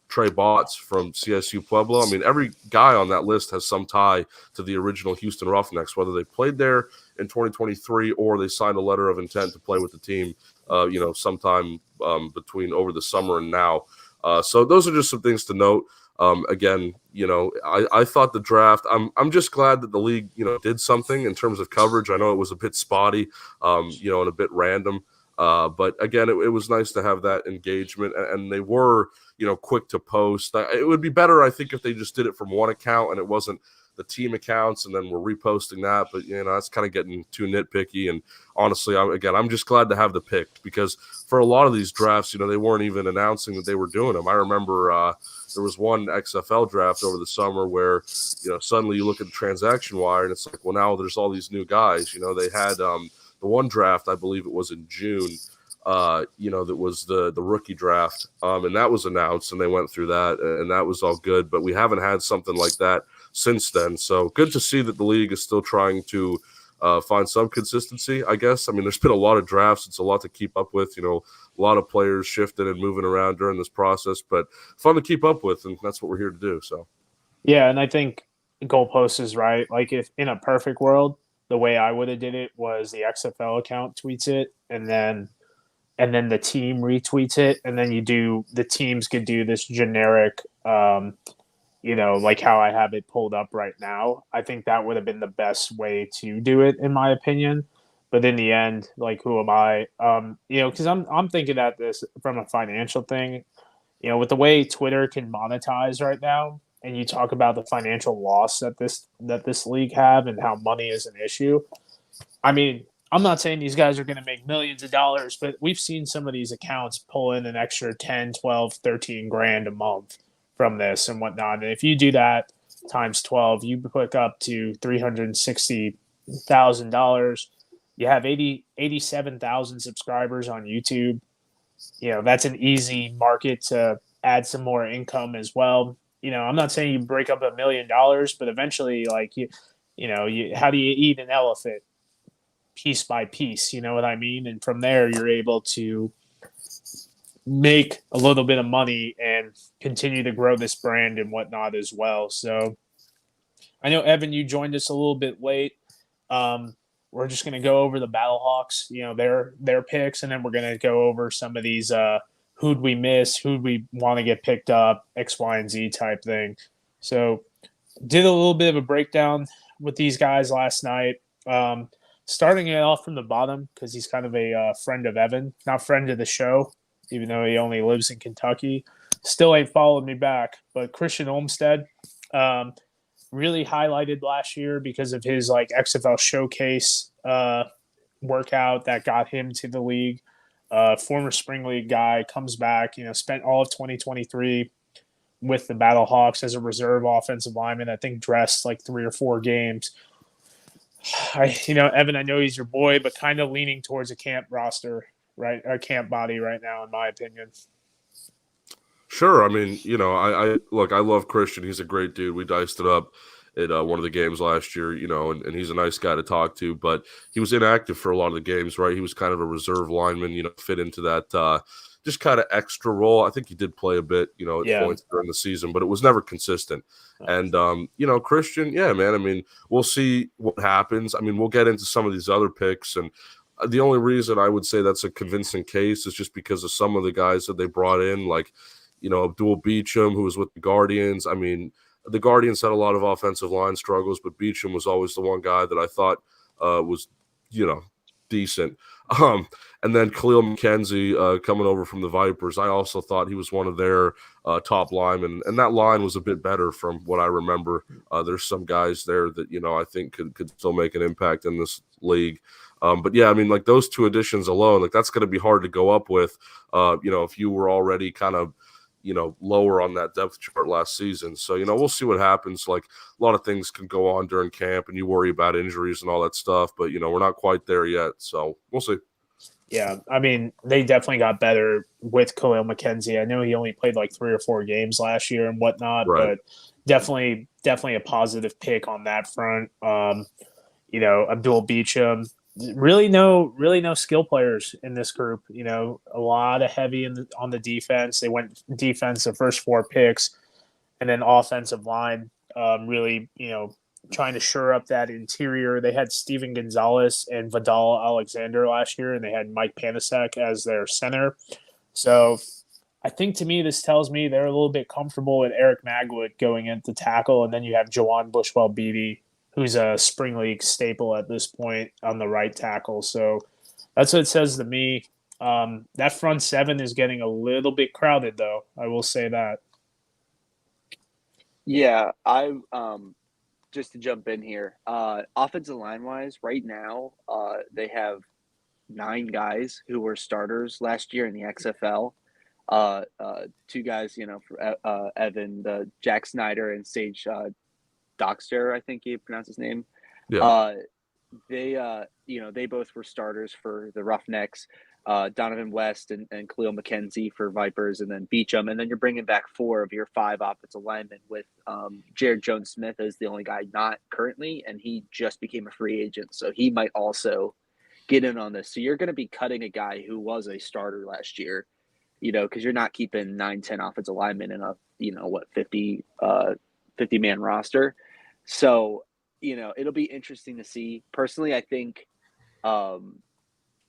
Trey Botts from CSU Pueblo, every guy on that list has some tie to the original Houston Roughnecks, whether they played there in 2023 or they signed a letter of intent to play with the team, sometime between over the summer and now. So those are just some things to note. Again, I thought the draft, I'm just glad that the league, did something in terms of coverage. I know it was a bit spotty, and a bit random. But again, it was nice to have that engagement, and they were, quick to post. It would be better, I think, if they just did it from one account and it wasn't the team accounts and then we're reposting that. But, that's kind of getting too nitpicky. And honestly, I'm just glad to have the pick, because for a lot of these drafts, they weren't even announcing that they were doing them. I remember there was one XFL draft over the summer where, suddenly you look at the transaction wire and it's like, well, now there's all these new guys. They had the one draft, I believe it was in June, that was the rookie draft. And that was announced and they went through that and that was all good. But we haven't had something like that since then. So good to see that the league is still trying to find some consistency, I guess. There's been a lot of drafts. It's a lot to keep up with, a lot of players shifting and moving around during this process, but fun to keep up with. And that's what we're here to do. So, yeah. And I think goalpost is right. If in a perfect world, the way I would have did it was the XFL account tweets it and then the team retweets it. And then the teams could do this generic, like how I have it pulled up right now. I think that would have been the best way to do it, in my opinion. But in the end, who am I? Because I'm thinking at this from a financial thing. With the way Twitter can monetize right now, and you talk about the financial loss that this league have and how money is an issue. I'm not saying these guys are going to make millions of dollars, but we've seen some of these accounts pull in an extra 10, 12, 13 grand a month from this and whatnot. And if you do that times 12, you pick up to $360,000. You have 87,000 subscribers on YouTube. That's an easy market to add some more income as well. I'm not saying you break up $1 million, but eventually, how do you eat an elephant piece by piece? You know what I mean? And from there, you're able to make a little bit of money and continue to grow this brand and whatnot as well. So I know, Evan, you joined us a little bit late. We're just going to go over the Battlehawks, their picks, and then we're going to go over some of these who'd we miss, who'd we want to get picked up, X, Y, and Z type thing. So did a little bit of a breakdown with these guys last night. Starting it off from the bottom because he's kind of a friend of Evan, not friend of the show, even though he only lives in Kentucky. Still ain't followed me back. But Christian Olmstead really highlighted last year because of his XFL showcase workout that got him to the league. Former spring league guy comes back, spent all of 2023 with the Battlehawks as a reserve offensive lineman. I think dressed 3 or 4 games. Evan, I know he's your boy, but kind of leaning towards a camp roster, right? A camp body right now, in my opinion. Sure. I mean, I love Christian. He's a great dude. We diced it up at one of the games last year, and he's a nice guy to talk to, but he was inactive for a lot of the games, right? He was kind of a reserve lineman, fit into that just kind of extra role. I think he did play a bit, at points during the season, but it was never consistent. And, Christian, yeah, man, I mean, we'll see what happens. I mean, we'll get into some of these other picks, and the only reason I would say that's a convincing case is just because of some of the guys that they brought in, Abdul Beecham, who was with the Guardians. I mean, the Guardians had a lot of offensive line struggles, but Beecham was always the one guy that I thought was, decent. And then Khalil McKenzie coming over from the Vipers, I also thought he was one of their top linemen, and that line was a bit better from what I remember. There's some guys there that, I think could still make an impact in this league. But yeah, I mean, those 2 additions alone, that's going to be hard to go up with, if you were already kind of, lower on that depth chart last season. So, we'll see what happens. A lot of things can go on during camp and you worry about injuries and all that stuff, but, we're not quite there yet. So we'll see. Yeah. I mean, they definitely got better with Khalil McKenzie. I know he only played 3 or 4 games last year and whatnot, right. But definitely a positive pick on that front. Abdul Beecham, really no skill players in this group. A lot of heavy on the defense. They went defense the first 4 picks, and then offensive line. Really, trying to shore up that interior. They had Steven Gonzalez and Vidal Alexander last year, and they had Mike Panasek as their center. So I think, to me, this tells me they're a little bit comfortable with Eric Magwood going into tackle, and then you have Jawan Bushwell-Beatty, who's a spring league staple at this point on the right tackle. So that's what it says to me. That front 7 is getting a little bit crowded, though. I will say that. Yeah, just to jump in here, offensive line-wise, right now, they have 9 guys who were starters last year in the XFL. 2 guys, for Evan, Jack Snyder and Sage Dockster, I think you pronounce his name. Yeah. They both were starters for the Roughnecks. Donovan West and Khalil McKenzie for Vipers, and then Beecham. And then you're bringing back 4 of your 5 offensive linemen with Jared Jones-Smith as the only guy not currently, and he just became a free agent. So he might also get in on this. So you're going to be cutting a guy who was a starter last year, because you're not keeping 9-10 offensive linemen in a, 50-man roster. So, it'll be interesting to see. Personally, I think,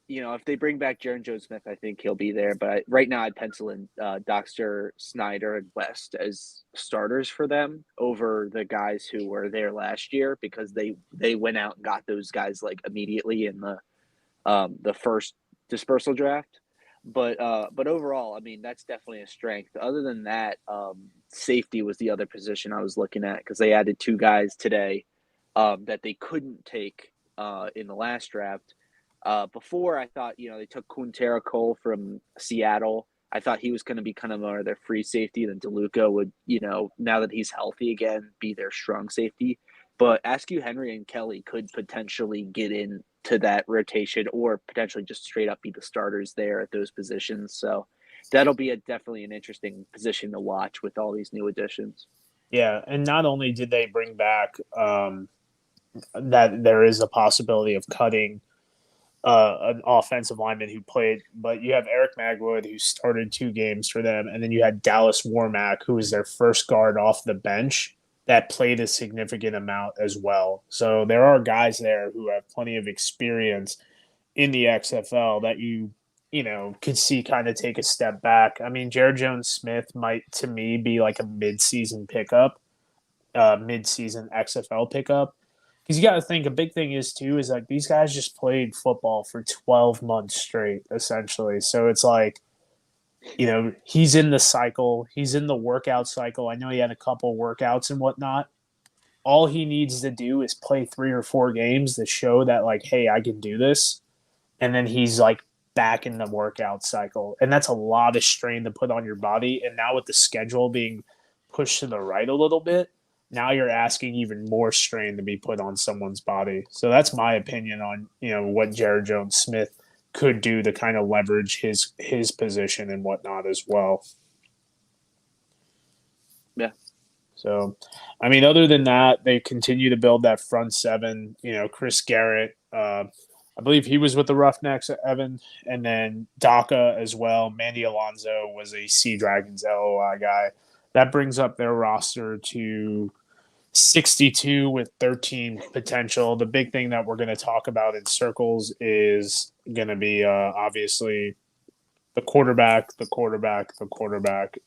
if they bring back Jaron Jones-Smith, I think he'll be there. But right now, I'd pencil in Dockster, Snyder, and West as starters for them over the guys who were there last year, because they went out and got those guys immediately in the first dispersal draft. But overall, I mean, that's definitely a strength. Other than that, safety was the other position I was looking at, because they added 2 guys today that they couldn't take in the last draft. Before, I thought, they took Quintero Cole from Seattle. I thought he was going to be kind of more their free safety. Then DeLuca would, now that he's healthy again, be their strong safety. But Askew Henry and Kelly could potentially get into that rotation, or potentially just straight up be the starters there at those positions. So that'll be definitely an interesting position to watch with all these new additions. Yeah, and not only did they bring back that there is a possibility of cutting an offensive lineman who played, but you have Eric Magwood who started 2 games for them, and then you had Dallas Warmack who was their first guard off the bench that played a significant amount as well. So there are guys there who have plenty of experience in the XFL that you know could see kind of take a step back. I mean, Jared Jones Smith might to me be like a mid-season pickup, mid-season XFL pickup. Because you got to think a big thing is too is like these guys just played football for 12 months straight essentially. So it's like, you know, he's in the cycle, he's in the workout cycle. I know he had a couple workouts and whatnot. All he needs to do is play 3 or 4 games to show that like, hey, I can do this, and then he's like back in the workout cycle, and that's a lot of strain to put on your body. And now with the schedule being pushed to the right a little bit, now you're asking even more strain to be put on someone's body. So that's my opinion on, you know, what Jared Jones Smith could do to kind of leverage his position and whatnot as well. Yeah. So, I mean, other than that, they continue to build that front seven. You know, Chris Garrett, I believe he was with the Roughnecks, Evan, and then Daka as well. Mandy Alonso was a Sea Dragons LOI guy. That brings up their roster to 62 with 13 potential. The big thing that we're going to talk about in circles is going to be obviously the quarterback,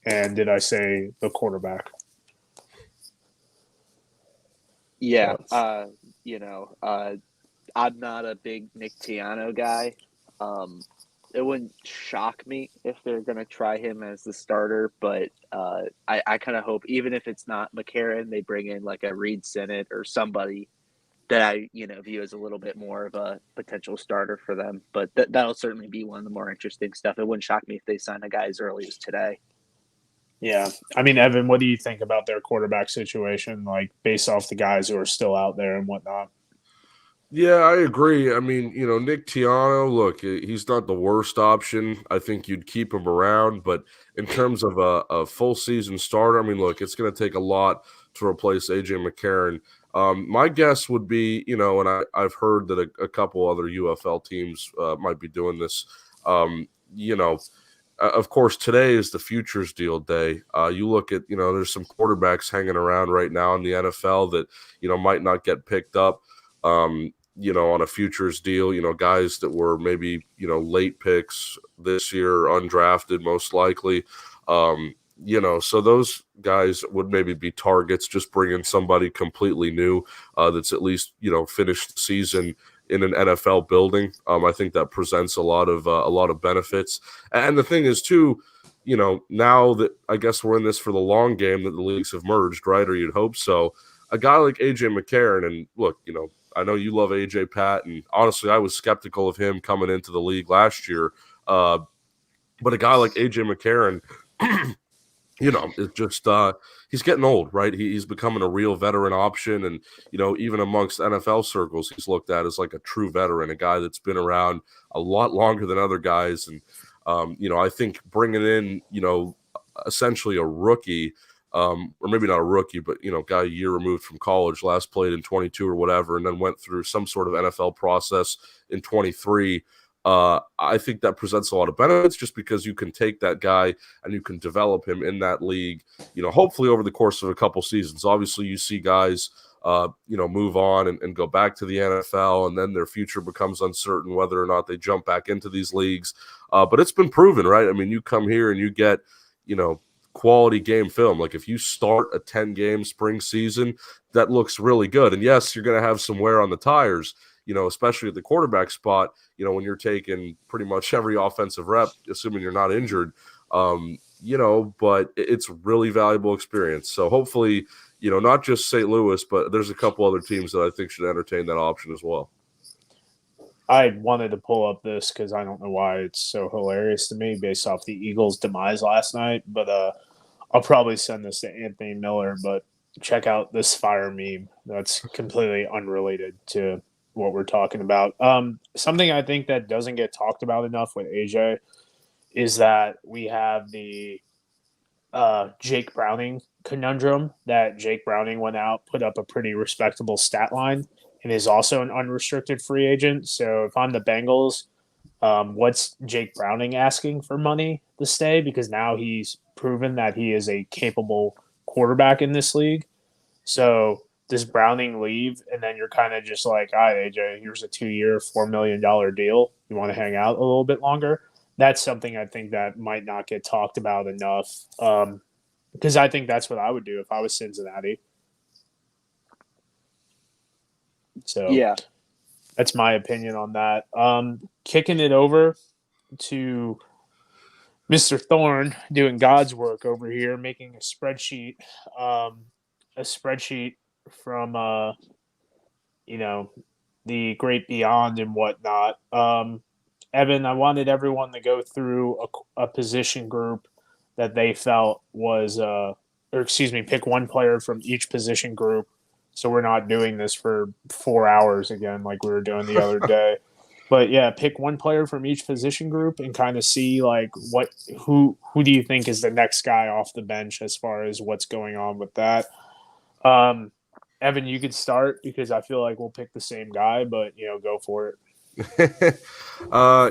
and did I say the quarterback? Yeah, I'm not a big Nick Tiano guy. It wouldn't shock me if they're going to try him as the starter, but I kind of hope, even if it's not McCarron, they bring in like a Reed Sinnott or somebody that I view as a little bit more of a potential starter for them. But that'll certainly be one of the more interesting stuff. It wouldn't shock me if they sign a guy as early as today. Yeah. I mean, Evan, what do you think about their quarterback situation, like based off the guys who are still out there and whatnot? Yeah, I agree. I mean, Nick Tiano, look, he's not the worst option. I think you'd keep him around, but in terms of a full season starter, I mean, look, it's going to take a lot to replace AJ McCarron. My guess would be, and I've heard that a couple other UFL teams might be doing this. Of course, today is the futures deal day. You look at, there's some quarterbacks hanging around right now in the NFL that, might not get picked up. On a futures deal, guys that were maybe, late picks this year, undrafted most likely. So those guys would maybe be targets, just bringing somebody completely new that's at least, finished the season in an NFL building. I think that presents a lot of benefits. And the thing is too, now that I guess we're in this for the long game that the leagues have merged, right? Or you'd hope so. A guy like AJ McCarron, and look, I know you love AJ, Pat, and honestly, I was skeptical of him coming into the league last year. But a guy like AJ McCarron, it's just he's getting old, right? He's becoming a real veteran option, and even amongst NFL circles, he's looked at as like a true veteran, a guy that's been around a lot longer than other guys. And I think bringing in essentially a rookie. Or maybe not a rookie, but guy a year removed from college, last played in 22 or whatever, and then went through some sort of NFL process in 23. I think that presents a lot of benefits just because you can take that guy and you can develop him in that league, hopefully over the course of a couple seasons. Obviously, you see guys, move on and go back to the NFL, and then their future becomes uncertain whether or not they jump back into these leagues. But it's been proven, right? I mean, you come here and you get, quality game film. Like if you start a 10-game spring season, that looks really good. And yes, you're going to have some wear on the tires, especially at the quarterback spot, when you're taking pretty much every offensive rep, assuming you're not injured, but it's really valuable experience. So hopefully, not just St. Louis, but there's a couple other teams that I think should entertain that option as well. I wanted to pull up this because I don't know why it's so hilarious to me based off the Eagles' demise last night. But I'll probably send this to Anthony Miller. But check out this fire meme that's completely unrelated to what we're talking about. Something I think that doesn't get talked about enough with AJ is that we have the Jake Browning conundrum that Jake Browning went out, put up a pretty respectable stat line. and is also an unrestricted free agent. So if I'm the Bengals, what's Jake Browning asking for money to stay? Because now he's proven that he is a capable quarterback in this league. So does Browning leave, and then you're kind of just like, all right, AJ, here's a 2-year, $4 million deal. You want to hang out a little bit longer? That's something I think that might not get talked about enough. Because I think that's what I would do if I was Cincinnati. So Yeah. that's my opinion on that. Kicking it over to Mr. Thorne doing God's work over here, making a spreadsheet from the great beyond and whatnot. Evan, I wanted everyone to go through a position group that they felt was, pick one player from each position group. So we're not doing this for 4 hours again, like we were doing the other day. But yeah, pick one player from each position group and kind of see like who do you think is the next guy off the bench as far as what's going on with that. Evan, you could start because I feel like we'll pick the same guy, but go for it.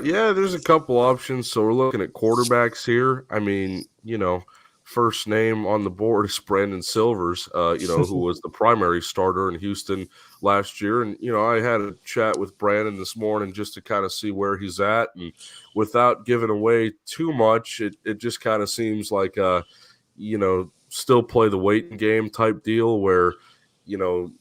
Yeah, there's a couple options. So we're looking at quarterbacks here. I mean, first name on the board is Brandon Silvers, who was the primary starter in Houston last year. And, I had a chat with Brandon this morning just to kind of see where he's at. And without giving away too much, it just kind of seems like, still play the waiting game type deal where,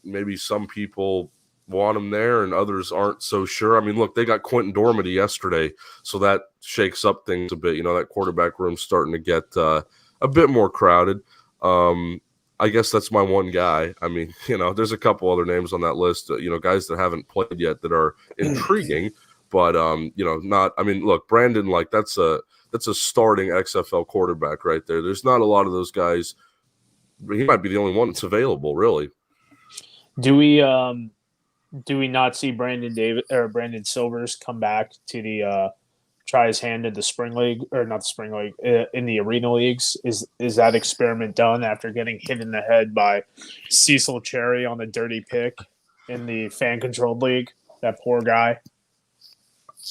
maybe some people want him there and others aren't so sure. I mean, look, they got Quentin Dormady yesterday, so that shakes up things a bit. That quarterback room's starting to get a bit more crowded. I guess that's my one guy. I mean, there's a couple other names on that list, guys that haven't played yet that are intriguing, but not. I mean, look, Brandon, like that's a starting XFL quarterback right there. There's not a lot of those guys. He might be the only one that's available, really. Do we not see Brandon Silvers come back to the try his hand at the spring league, or not the spring league, in the arena leagues? Is that experiment done after getting hit in the head by Cecil Cherry on a dirty pick in the fan controlled league? That poor guy.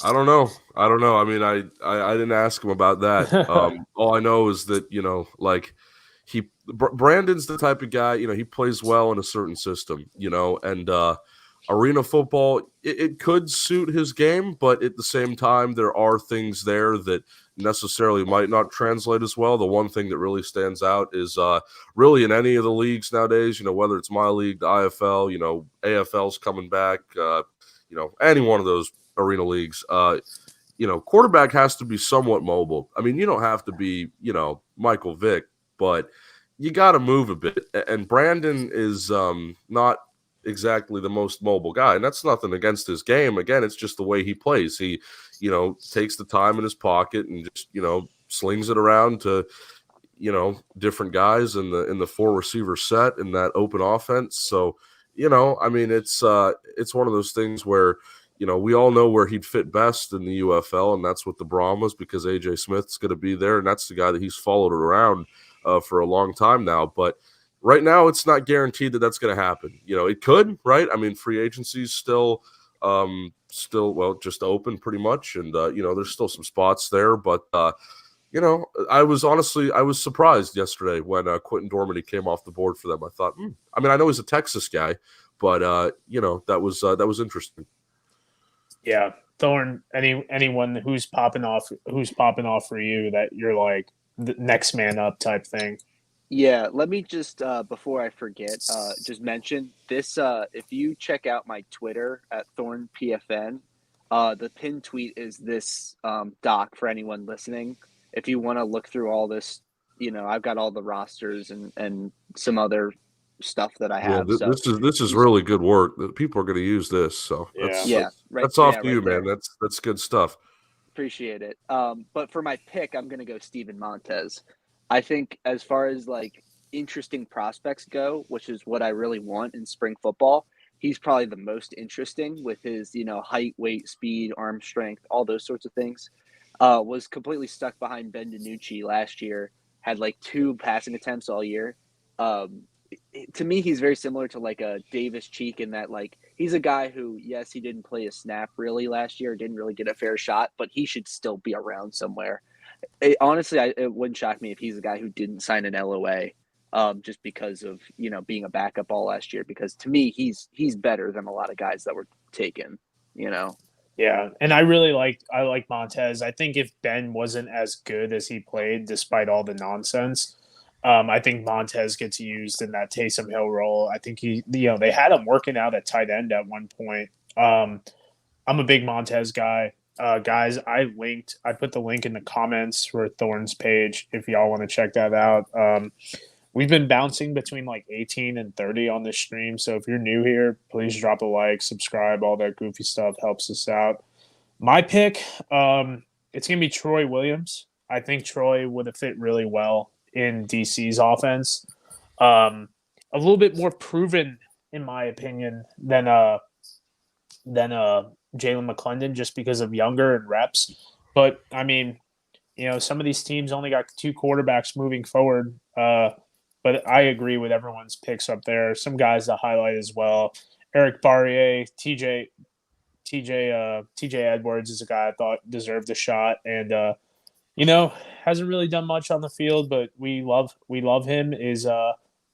I don't know. I mean, I didn't ask him about that. All I know is that Brandon's the type of guy, he plays well in a certain system, and arena football, it could suit his game, but at the same time, there are things there that necessarily might not translate as well. The one thing that really stands out is really in any of the leagues nowadays, whether it's my league, the IFL, AFL's coming back, any one of those arena leagues, quarterback has to be somewhat mobile. I mean, you don't have to be, Michael Vick, but you got to move a bit. And Brandon is not exactly the most mobile guy, and that's nothing against his game. Again, it's just the way he plays. He, takes the time in his pocket and just, slings it around to, different guys in the 4 receiver set in that open offense. So, I mean, it's one of those things where, we all know where he'd fit best in the UFL, and that's with the Brahmas because AJ Smith's going to be there, and that's the guy that he's followed around for a long time now. But right now, it's not guaranteed that that's going to happen. It could, right? I mean, free agency's still just open pretty much, and there's still some spots there. But I was surprised yesterday when Quentin Dormady came off the board for them. I thought, I mean, I know he's a Texas guy, but that was interesting. Yeah, Thorne. Anyone who's popping off for you that you're like the next man up type thing. Yeah, let me just before I forget, just mention this. If you check out my Twitter at ThornPFN, the pinned tweet is this doc for anyone listening. If you want to look through all this, I've got all the rosters and some other stuff that I have. Yeah, this is really good work. People are going to use this. So that's off to you, man. That's good stuff. Appreciate it. But for my pick, I'm going to go Steven Montez. I think as far as like interesting prospects go, which is what I really want in spring football, he's probably the most interesting with his, height, weight, speed, arm strength, all those sorts of things. Was completely stuck behind Ben DiNucci last year, had like 2 passing attempts all year. to me, he's very similar to like a Davis Cheek in that like he's a guy who, yes, he didn't play a snap really last year, didn't really get a fair shot, but he should still be around somewhere. Honestly, it wouldn't shock me if he's a guy who didn't sign an LOA, just because of being a backup all last year. Because to me, he's better than a lot of guys that were taken. You know. Yeah, and I like Montez. I think if Ben wasn't as good as he played, despite all the nonsense, I think Montez gets used in that Taysom Hill role. I think they had him working out at tight end at one point. I'm a big Montez guy. Guys, I put the link in the comments for Thorne's page if y'all want to check that out. We've been bouncing between like 18 and 30 on this stream. So if you're new here, please drop a like, subscribe, all that goofy stuff helps us out. My pick, it's going to be Troy Williams. I think Troy would have fit really well in DC's offense. A little bit more proven, in my opinion, than Jalen McClendon just because of younger and reps. But, I mean, some of these teams only got 2 quarterbacks moving forward. But I agree with everyone's picks up there. Some guys to highlight as well. Eric Barrier, TJ Edwards is a guy I thought deserved a shot, and hasn't really done much on the field, but we love him. Is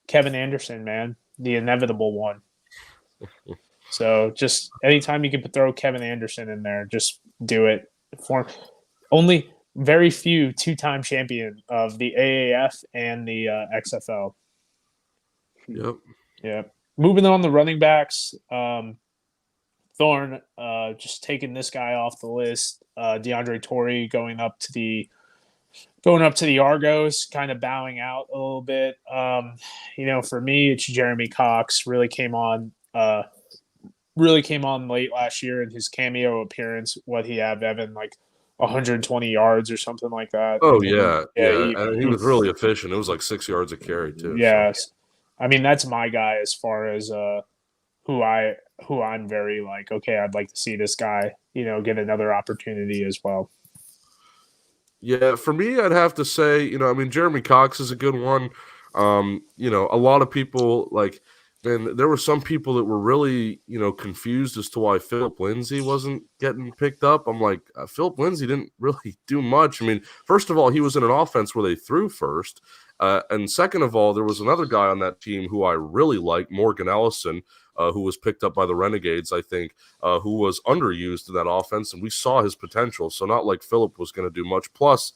Kevin Anderson, man, the inevitable one. So just anytime you can throw Kevin Anderson in there, just do it. For only very few 2-time champion of the AAF and the XFL. Yep. Yeah. Moving on the running backs, Thorne just taking this guy off the list. DeAndre Torrey going up to the Argos, kind of bowing out a little bit. For me, it's Jeremy Cox. Really came on late last year in his cameo appearance. What he had, Evan, like 120 yards or something like that. Oh, yeah. And he was really efficient. It was like 6 yards a carry, too. Yes. So. I mean, that's my guy as far as who I'm very like, okay, I'd like to see this guy, get another opportunity as well. Yeah, for me, I'd have to say, Jeremy Cox is a good one. A lot of people and there were some people that were really, confused as to why Philip Lindsay wasn't getting picked up. I'm like, Philip Lindsay didn't really do much. I mean, first of all, he was in an offense where they threw first. And second of all, there was another guy on that team who I really liked, Morgan Ellison, who was picked up by the Renegades, I think, who was underused in that offense. And we saw his potential. So not like Philip was going to do much. Plus,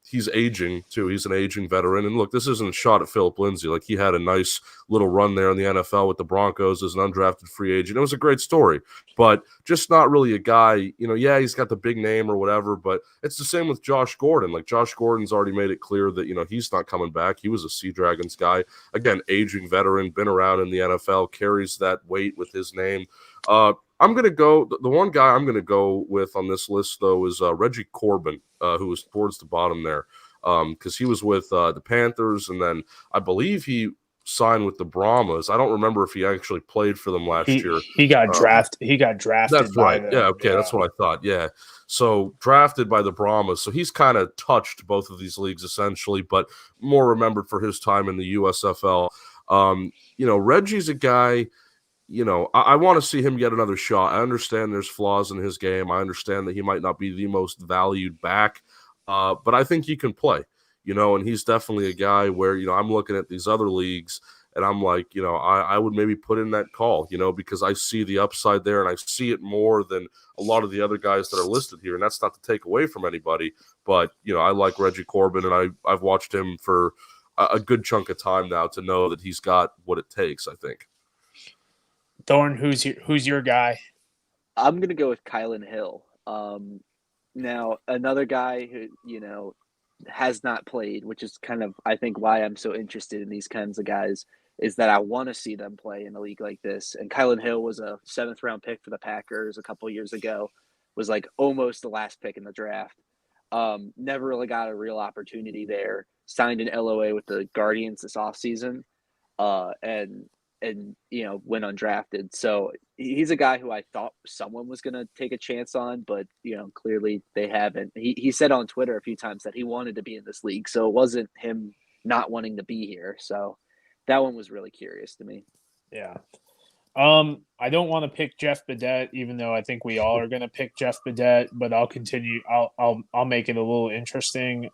he's aging too. He's an aging veteran. And look, this isn't a shot at Philip Lindsay. Like, he had a nice little run there in the NFL with the Broncos as an undrafted free agent. It was a great story, but just not really a guy, yeah, he's got the big name or whatever, but it's the same with Josh Gordon. Like, Josh Gordon's already made it clear that, he's not coming back. He was a Sea Dragons guy. Again, aging veteran, been around in the NFL, carries that weight with his name. I'm going to go – the one guy I'm going to go with on this list, though, is Reggie Corbin, who was towards the bottom there, because he was with the Panthers, and then I believe he signed with the Brahmas. I don't remember if he actually played for them last year. He got drafted. He got drafted. That's right. Yeah, okay, that's what I thought. Yeah. So drafted by the Brahmas. So he's kind of touched both of these leagues essentially, but more remembered for his time in the USFL. Reggie's a guy – I want to see him get another shot. I understand there's flaws in his game. I understand that he might not be the most valued back, but I think he can play, and he's definitely a guy where, I'm looking at these other leagues and I'm like, I would maybe put in that call, because I see the upside there and I see it more than a lot of the other guys that are listed here. And that's not to take away from anybody, but, I like Reggie Corbin, and I've watched him for a good chunk of time now to know that he's got what it takes, I think. Thorne, who's your guy? I'm gonna go with Kylan Hill. Now another guy who has not played, which is kind of I think why I'm so interested in these kinds of guys, is that I want to see them play in a league like this. And Kylan Hill was a 7th round pick for the Packers a couple years ago. Was like almost the last pick in the draft. Never really got a real opportunity there. Signed an LOA with the Guardians this offseason. And went undrafted. So he's a guy who I thought someone was going to take a chance on, but clearly they haven't. He said on Twitter a few times that he wanted to be in this league, so it wasn't him not wanting to be here. So that one was really curious to me. Yeah. I don't want to pick Jeff Badette, even though I think we all are going to pick Jeff Badette, but I'll continue. I'll make it a little interesting.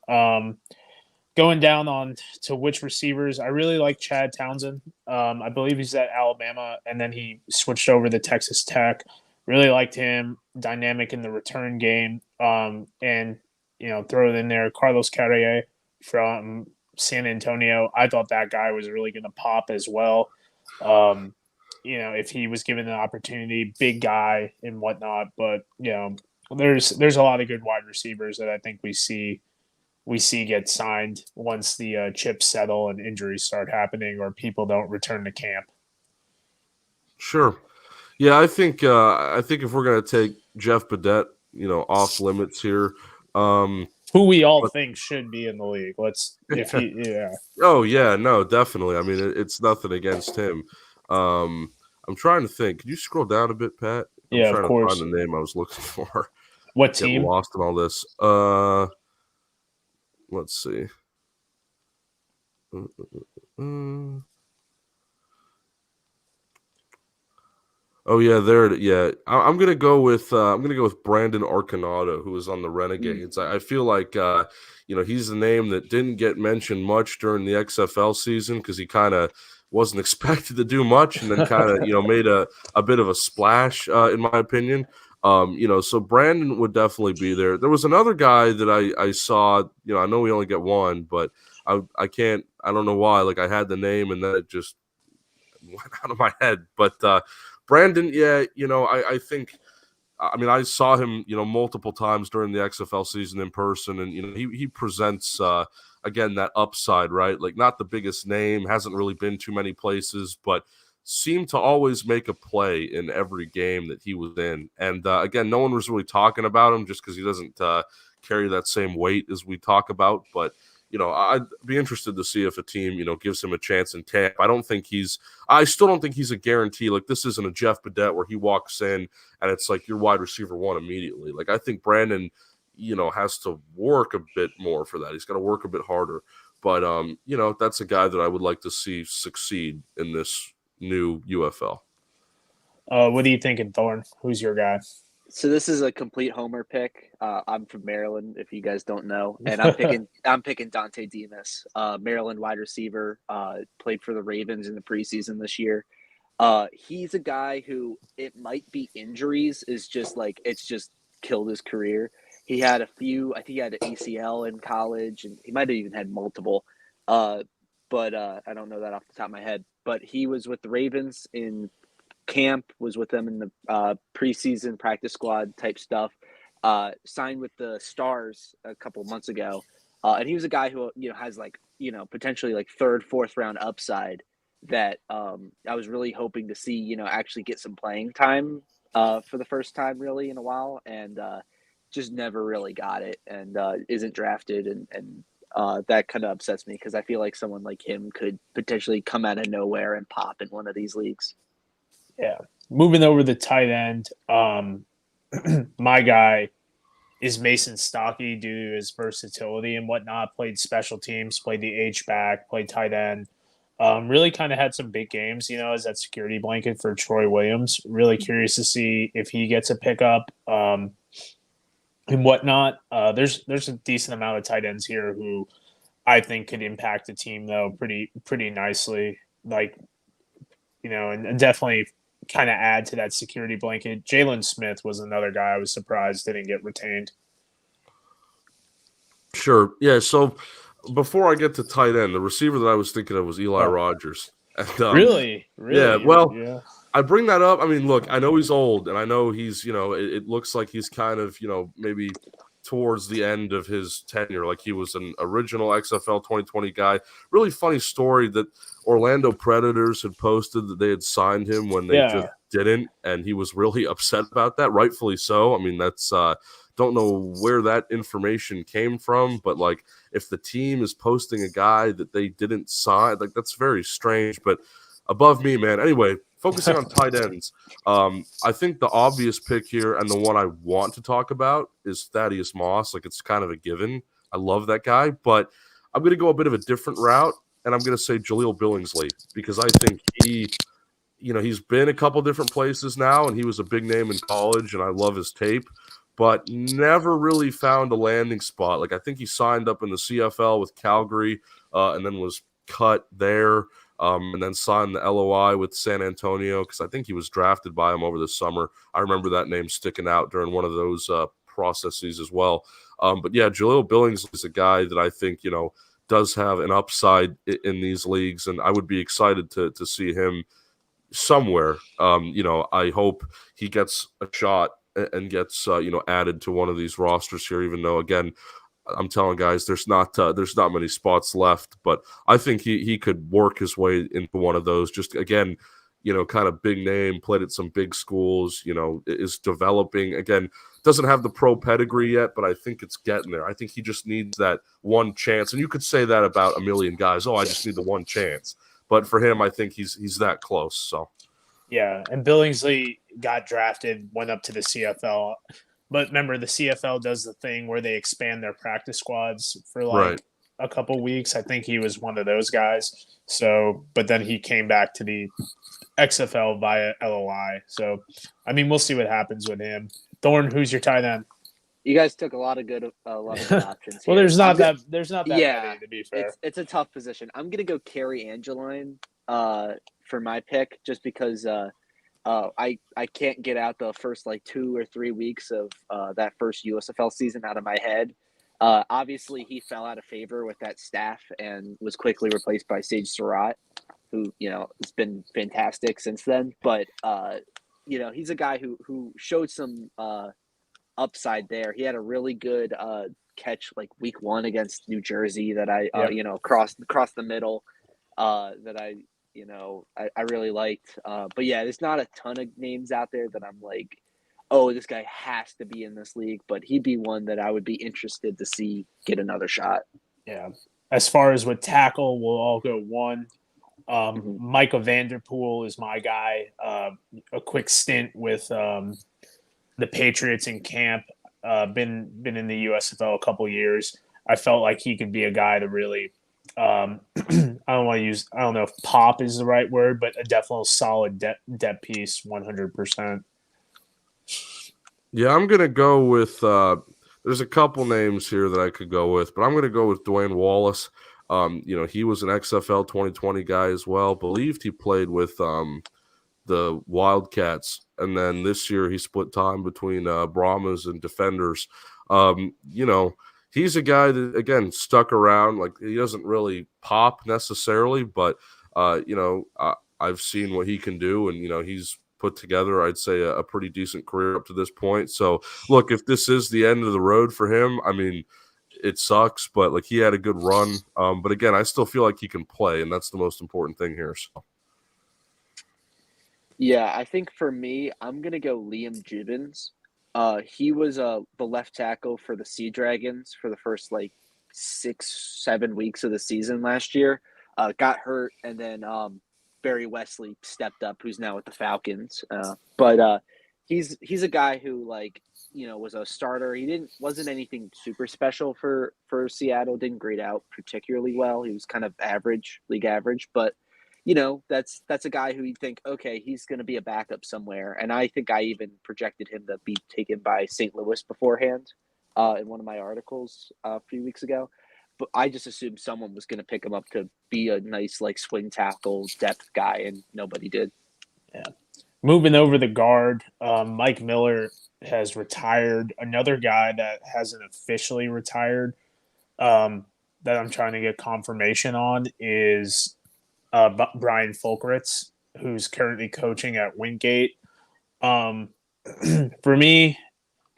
Going down on to which receivers, I really like Chad Townsend. I believe he's at Alabama, and then he switched over to Texas Tech. Really liked him, dynamic in the return game. And throw it in there, Carlos Carrier from San Antonio. I thought that guy was really going to pop as well. If he was given the opportunity, big guy and whatnot. But there's a lot of good wide receivers that I think we see get signed once the chips settle and injuries start happening or people don't return to camp. Sure. Yeah, I think if we're gonna take Jeff Badette, off limits here, who we all think should be in the league. Oh yeah, no, definitely. I mean, it's nothing against him. I'm trying to think. Could you scroll down a bit, Pat? I'm trying of course. to find the name I was looking for. What team? Getting lost in all this. Let's see. Oh yeah, there. Yeah, I'm gonna go with Brandon Arconado, who was on the Renegades. I feel like he's the name that didn't get mentioned much during the XFL season because he kind of wasn't expected to do much, and then kind of made a bit of a splash, in my opinion. So Brandon would definitely be there. There was another guy that I saw. I know we only get one, but I don't know why. Like I had the name and then it just went out of my head, but. Brandon, yeah, I think, I saw him, multiple times during the XFL season in person, and he presents again that upside, right? Like not the biggest name, hasn't really been too many places, but seemed to always make a play in every game that he was in. And again, no one was really talking about him just because he doesn't carry that same weight as we talk about, but. I'd be interested to see if a team, gives him a chance in camp. I still don't think he's a guarantee. Like this isn't a Jeff Badette where he walks in and it's like your wide receiver one immediately. Like I think Brandon, has to work a bit more for that. He's got to work a bit harder. But, that's a guy that I would like to see succeed in this new UFL. What are you thinking, Thorne? Who's your guy? So this is a complete homer pick. I'm from Maryland, if you guys don't know, and I'm picking Dante Demas, Maryland wide receiver. Played for the Ravens in the preseason this year. He's a guy who it might be injuries is just like it's just killed his career. He had a few. I think he had an ACL in college, and he might have even had multiple. But I don't know that off the top of my head. But he was with the Ravens in camp, was with them in the preseason practice squad type stuff, signed with the Stars a couple of months ago, and he was a guy who has potentially like third, fourth round upside that I was really hoping to see actually get some playing time for the first time really in a while, and just never really got it, and isn't drafted, and that kind of upsets me because I feel like someone like him could potentially come out of nowhere and pop in one of these leagues. Yeah. Moving over the tight end, my guy is Mason Stockey due to his versatility and whatnot. Played special teams, played the H-back, played tight end. Really kind of had some big games, as that security blanket for Troy Williams. Really curious to see if he gets a pickup and whatnot. There's a decent amount of tight ends here who I think could impact the team, though, pretty nicely. And definitely kind of add to that security blanket. Jalen Smith was another guy I was surprised didn't get retained. Sure. Yeah. So before I get to tight end, the receiver that I was thinking of was Eli Rogers. And, really? Yeah. Well, yeah. I bring that up. I mean, look, I know he's old, and I know he's, it looks like he's kind of, maybe towards the end of his tenure. Like he was an original XFL 2020 guy. Really funny story that Orlando Predators had posted that they had signed him when they just didn't, and he was really upset about that, rightfully so. I mean, that's don't know where that information came from, but like if the team is posting a guy that they didn't sign, like that's very strange, but above me, man. Anyway, focusing on tight ends, I think the obvious pick here and the one I want to talk about is Thaddeus Moss. Like it's kind of a given. I love that guy, but I'm going to go a bit of a different route. and I'm going to say Jaleel Billingsley, because I think he's been a couple different places now, and he was a big name in college, and I love his tape, but never really found a landing spot. Like, I think he signed up in the CFL with Calgary, and then was cut there, and then signed the LOI with San Antonio, because I think he was drafted by him over the summer. I remember that name sticking out during one of those processes as well. But yeah, Jaleel Billings is a guy that I think, does have an upside in these leagues, and I would be excited to see him somewhere. I hope he gets a shot and gets added to one of these rosters here, even though, again, I'm telling guys, there's not many spots left, but I think he could work his way into one of those. Just, again, kind of big name, played at some big schools, is developing. Again, doesn't have the pro pedigree yet, but I think it's getting there. I think he just needs that one chance. And you could say that about a million guys. Oh, I just need the one chance. But for him, I think he's that close. So, yeah. And Billingsley got drafted, went up to the CFL. But remember, the CFL does the thing where they expand their practice squads for a couple weeks. I think he was one of those guys. So, but then he came back to the XFL via LOI. So, I mean, we'll see what happens with him. Thorne, who's your tight end? You guys took a lot of good options. Well, here. there's not that many, to be fair. It's a tough position. I'm gonna go Kerry Angeline for my pick, just because I can't get out the first 2 or 3 weeks of that first USFL season out of my head. Obviously, he fell out of favor with that staff and was quickly replaced by Sage Surratt, who has been fantastic since then. But he's a guy who showed some upside there. He had a really good catch week 1 against New Jersey that I across the middle that I really liked. But yeah, there's not a ton of names out there that I'm like, oh, this guy has to be in this league, but he'd be one that I would be interested to see get another shot. Yeah. As far as with tackle, we'll all go one. Micah Vanderpool is my guy. A quick stint with the Patriots in camp. Been in the USFL a couple years. I felt like he could be a guy to really I don't know if pop is the right word, but a definitely solid depth piece, 100%. Yeah, I'm going to go with there's a couple names here that I could go with, but I'm going to go with Dwayne Wallace. He was an XFL 2020 guy as well. Believed he played with the Wildcats, and then this year he split time between Brahmas and Defenders. He's a guy that, again, stuck around. He doesn't really pop necessarily, but I've seen what he can do, and he's put together, I'd say, a pretty decent career up to this point. So, look, if this is the end of the road for him, I mean, it sucks, but he had a good run. But again, I still feel like he can play, and that's the most important thing here. So. Yeah, I think for me, I'm gonna go Liam Gibbons. He was the left tackle for the Sea Dragons for the first 6-7 weeks of the season last year. Got hurt, and then Barry Wesley stepped up, who's now with the Falcons. But he's a guy who was a starter. He wasn't anything super special for Seattle. Didn't grade out particularly well. He was kind of average, league average, but. That's a guy who you think, okay, he's going to be a backup somewhere. And I think I even projected him to be taken by St. Louis beforehand in one of my articles a few weeks ago. But I just assumed someone was going to pick him up to be a nice swing tackle depth guy, and nobody did. Yeah. Moving over the guard, Mike Miller has retired. Another guy that hasn't officially retired that I'm trying to get confirmation on is Brian Folkeritz, who's currently coaching at Wingate. For me,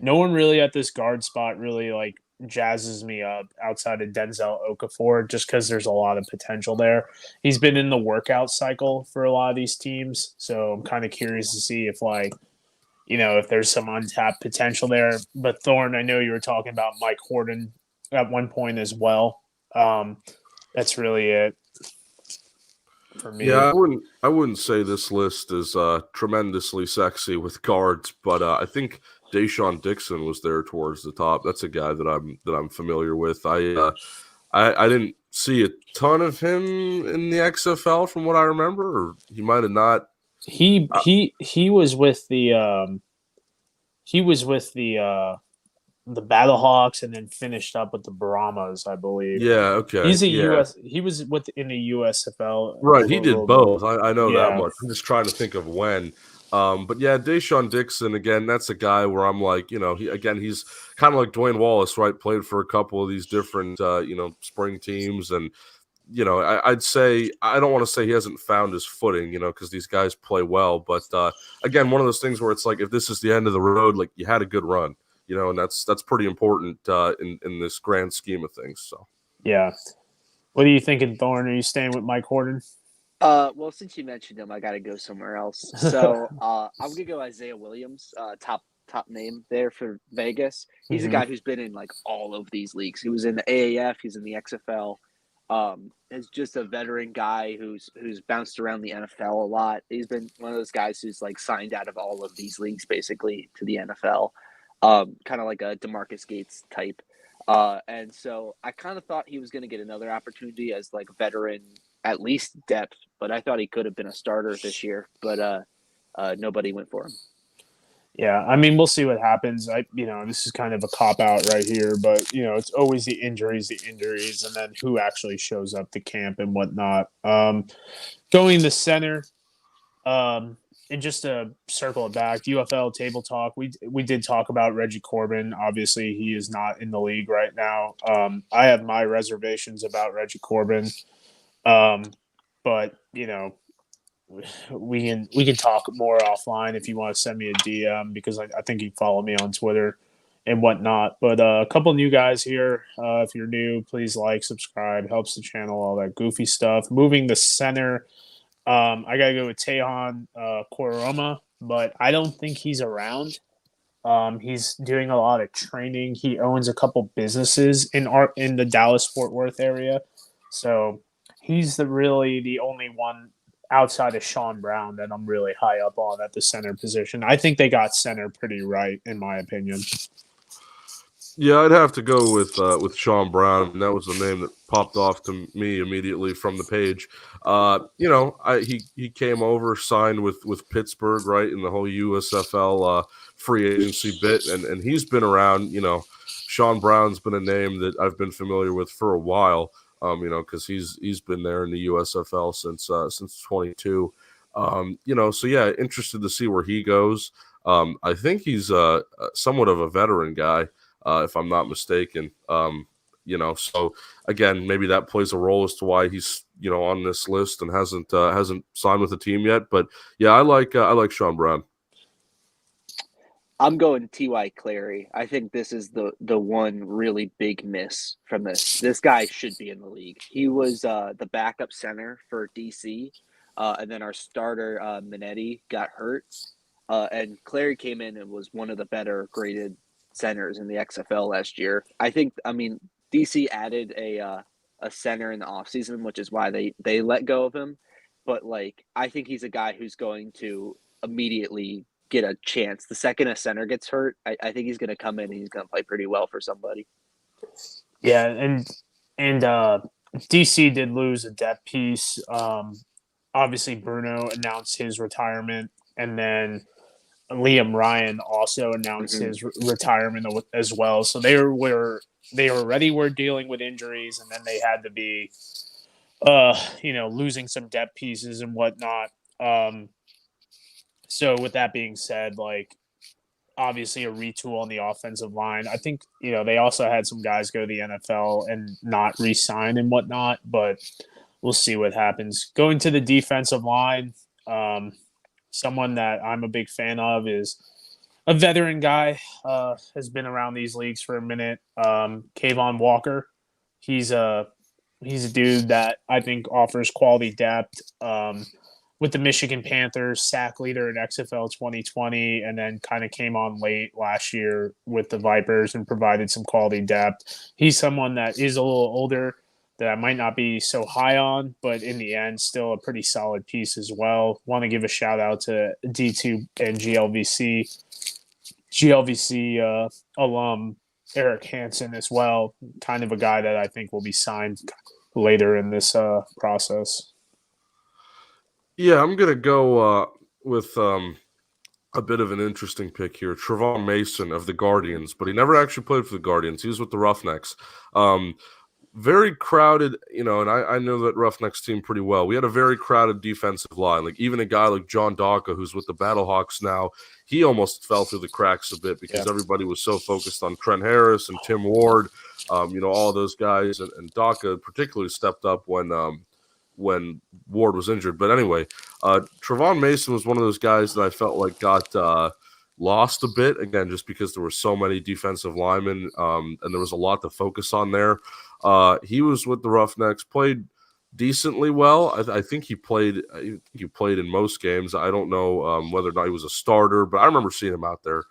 no one really at this guard spot really jazzes me up outside of Denzel Okafor, just because there's a lot of potential there. He's been in the workout cycle for a lot of these teams, so I'm kind of curious to see if if there's some untapped potential there. But Thorne, I know you were talking about Mike Horton at one point as well. That's really it. For me. Yeah, I wouldn't say this list is tremendously sexy with guards, but I think Deshaun Dixon was there towards the top. That's a guy that I'm familiar with. I didn't see a ton of him in the XFL from what I remember, or he might have not. He was with the the Battlehawks and then finished up with the Brahmas, I believe. Yeah, okay, yeah. He was in the USFL a Right, he did little bit. both. I know that Yeah. much. I'm just trying to think of when. But yeah, Deshaun Dixon again. That's a guy where I'm like, he's kind of like Dwayne Wallace, right? Played for a couple of these different, spring teams, and I'd say I don't want to say he hasn't found his footing, because these guys play well. But again, one of those things where it's like if this is the end of the road, like you had a good run, and that's pretty important in this grand scheme of things. So. Yeah. What are you thinking, Thorne? Are you staying with Mike Horton? Well, since you mentioned him, I got to go somewhere else. So I'm gonna go Isaiah Williams, top name there for Vegas. He's a guy who's been in like all of these leagues. He was in the AAF, he's in the XFL. Is just a veteran guy who's bounced around the NFL a lot. He's been one of those guys who's like signed out of all of these leagues basically to the NFL. Kind of like a DeMarcus Gates type. And so I kind of thought he was going to get another opportunity as like veteran, at least depth, but I thought he could have been a starter this year, but nobody went for him. Yeah, I mean, we'll see what happens. This is kind of a cop out right here, but it's always the injuries, and then who actually shows up to camp and whatnot. Going to center, and just to circle it back, UFL table talk. We did talk about Reggie Corbin. Obviously, he is not in the league right now. I have my reservations about Reggie Corbin, but we can talk more offline if you want to send me a DM because I think you follow me on Twitter and whatnot. But a couple new guys here. If you're new, please like, subscribe, helps the channel, all that goofy stuff. Moving the center, I gotta go with Tejan Koroma, but I don't think he's around. He's doing a lot of training. He owns a couple businesses in the Dallas Fort Worth area, so he's really the only one outside of Sean Brown that I'm really high up on at the center position. I think they got center pretty right, in my opinion. Yeah, I'd have to go with Sean Brown. And that was the name that popped off to me immediately from the page. He came over, signed with Pittsburgh, right, in the whole USFL free agency bit, and he's been around. Sean Brown's been a name that I've been familiar with for a while. Because he's been there in the USFL since 22. So yeah, interested to see where he goes. I think he's somewhat of a veteran guy, if I'm not mistaken. So again, maybe that plays a role as to why he's on this list and hasn't signed with the team yet. But yeah, I like Sean Brown. I'm going T.Y. Clary. I think this is the one really big miss from this. This guy should be in the league. He was the backup center for DC, and then our starter, Minetti, got hurt. And Clary came in and was one of the better graded centers in the XFL last year. DC added a center in the offseason, which is why they let go of him. But, I think he's a guy who's going to immediately get a chance. The second a center gets hurt, I think he's going to come in and he's going to play pretty well for somebody. Yeah, and DC did lose a depth piece. Obviously, Bruno announced his retirement, and then Liam Ryan also announced his retirement as well. So they already were dealing with injuries, and then they had to be, losing some depth pieces and whatnot. So with that being said, obviously a retool on the offensive line. I think, they also had some guys go to the NFL and not re-sign and whatnot, but we'll see what happens. Going to the defensive line, someone that I'm a big fan of is a veteran guy, has been around these leagues for a minute. Kayvon Walker. He's a dude that I think offers quality depth. With the Michigan Panthers, sack leader in XFL 2020, and then kind of came on late last year with the Vipers and provided some quality depth. He's someone that is a little older that I might not be so high on, but in the end, still a pretty solid piece as well. Want to give a shout out to D2 and GLVC alum Eric Hansen as well, kind of a guy that I think will be signed later in this process. Yeah, I'm gonna go with a bit of an interesting pick here. Trevon Mason of the Guardians, but he never actually played for the Guardians. He was with the Roughnecks. Very crowded, and I know that Roughnecks team pretty well. We had a very crowded defensive line. Like even a guy like John Dawka, who's with the Battlehawks now, he almost fell through the cracks a bit because everybody was so focused on Trent Harris and Tim Ward, all those guys, and Dawka particularly stepped up when Ward was injured. But anyway, Trevon Mason was one of those guys that I felt like got lost a bit, again, just because there were so many defensive linemen and there was a lot to focus on there. He was with the Roughnecks, played decently well. I think he played in most games. I don't know whether or not he was a starter, but I remember seeing him out there.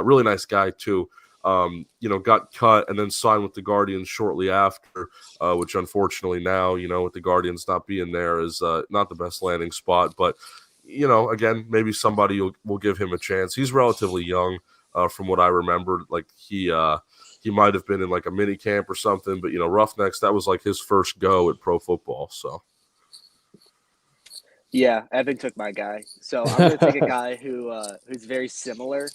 Really nice guy too. Got cut and then signed with the Guardians shortly after, which unfortunately now, with the Guardians not being there is not the best landing spot. But, again, maybe somebody will give him a chance. He's relatively young from what I remember. Like he might have been in like a mini camp or something, but, Roughnecks, that was like his first go at pro football. So. Yeah, Evan took my guy. So I'm going to take a guy who's very similar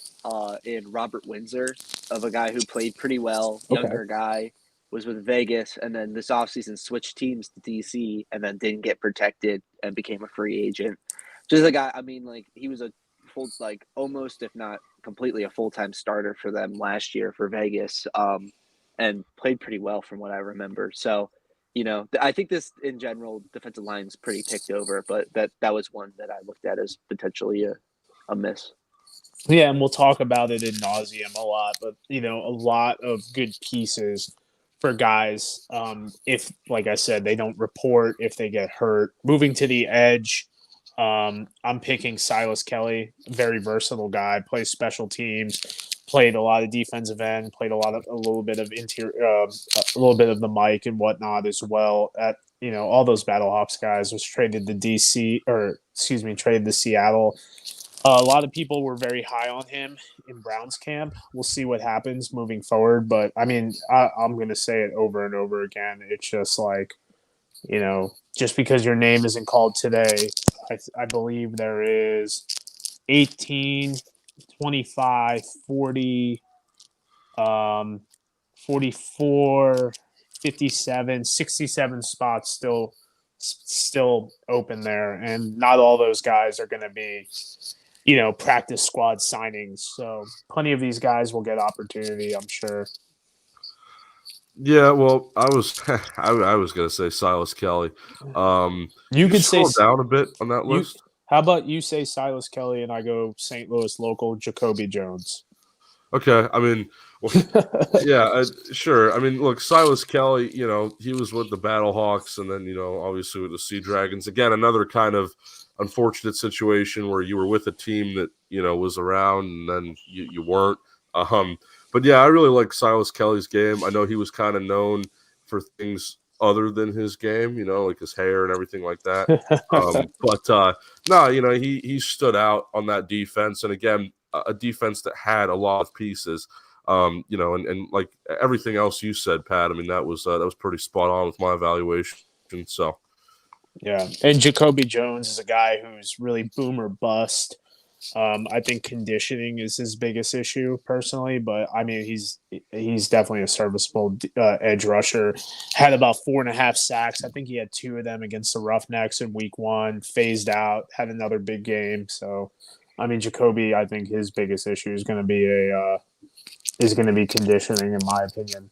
in Robert Windsor, of a guy who played pretty well, younger guy, was with Vegas, and then this offseason switched teams to DC and then didn't get protected and became a free agent. Just a guy, he was a full, almost, if not completely, a full-time starter for them last year for Vegas, and played pretty well from what I remember. So, I think this in general defensive line is pretty picked over, but that was one that I looked at as potentially a miss. Yeah, and we'll talk about it in nauseum a lot, but a lot of good pieces for guys. If, like I said, they don't report if they get hurt. Moving to the edge, I'm picking Silas Kelly, very versatile guy, plays special teams, played a lot of defensive end, played a little bit of interior, a little bit of the mic and whatnot as well. At all those Battlehawks guys, was traded to Seattle. A lot of people were very high on him in Browns camp. We'll see what happens moving forward, but I'm going to say it over and over again. It's just like, just because your name isn't called today, I believe there is 18, 25, 40, 44, 57, 67 spots still open there. And not all those guys are going to be, practice squad signings. So plenty of these guys will get opportunity, I'm sure. Yeah, well, I was I was gonna say Silas Kelly. You could scroll say down a bit on that list. How about you say Silas Kelly and I go St. Louis local Jacoby Jones? Okay, yeah, sure. Look, Silas Kelly, he was with the Battlehawks and then, obviously with the Sea Dragons. Again, another kind of unfortunate situation where you were with a team that, was around and then you weren't. But yeah, I really like Silas Kelly's game. I know he was kind of known for things other than his game, like his hair and everything like that. He stood out on that defense. And again, a defense that had a lot of pieces, and like everything else you said, Pat, that was pretty spot on with my evaluation. So, yeah. And Jacoby Jones is a guy who's really boom or bust. I think conditioning is his biggest issue personally, but he's definitely a serviceable edge rusher. Had about 4.5 sacks. I think he had 2 of them against the Roughnecks in week 1, phased out, had another big game. So, Jacoby, I think his biggest issue is going to be conditioning, in my opinion.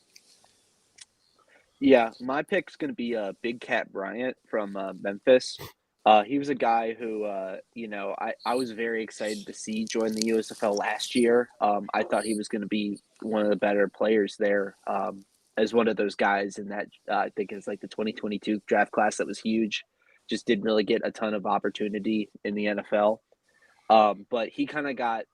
Yeah, my pick's going to be Big Cat Bryant from Memphis. He was a guy who, I was very excited to see join the USFL last year. I thought he was going to be one of the better players there, as one of those guys in that, I think it's like the 2022 draft class that was huge. Just didn't really get a ton of opportunity in the NFL. But he kind of got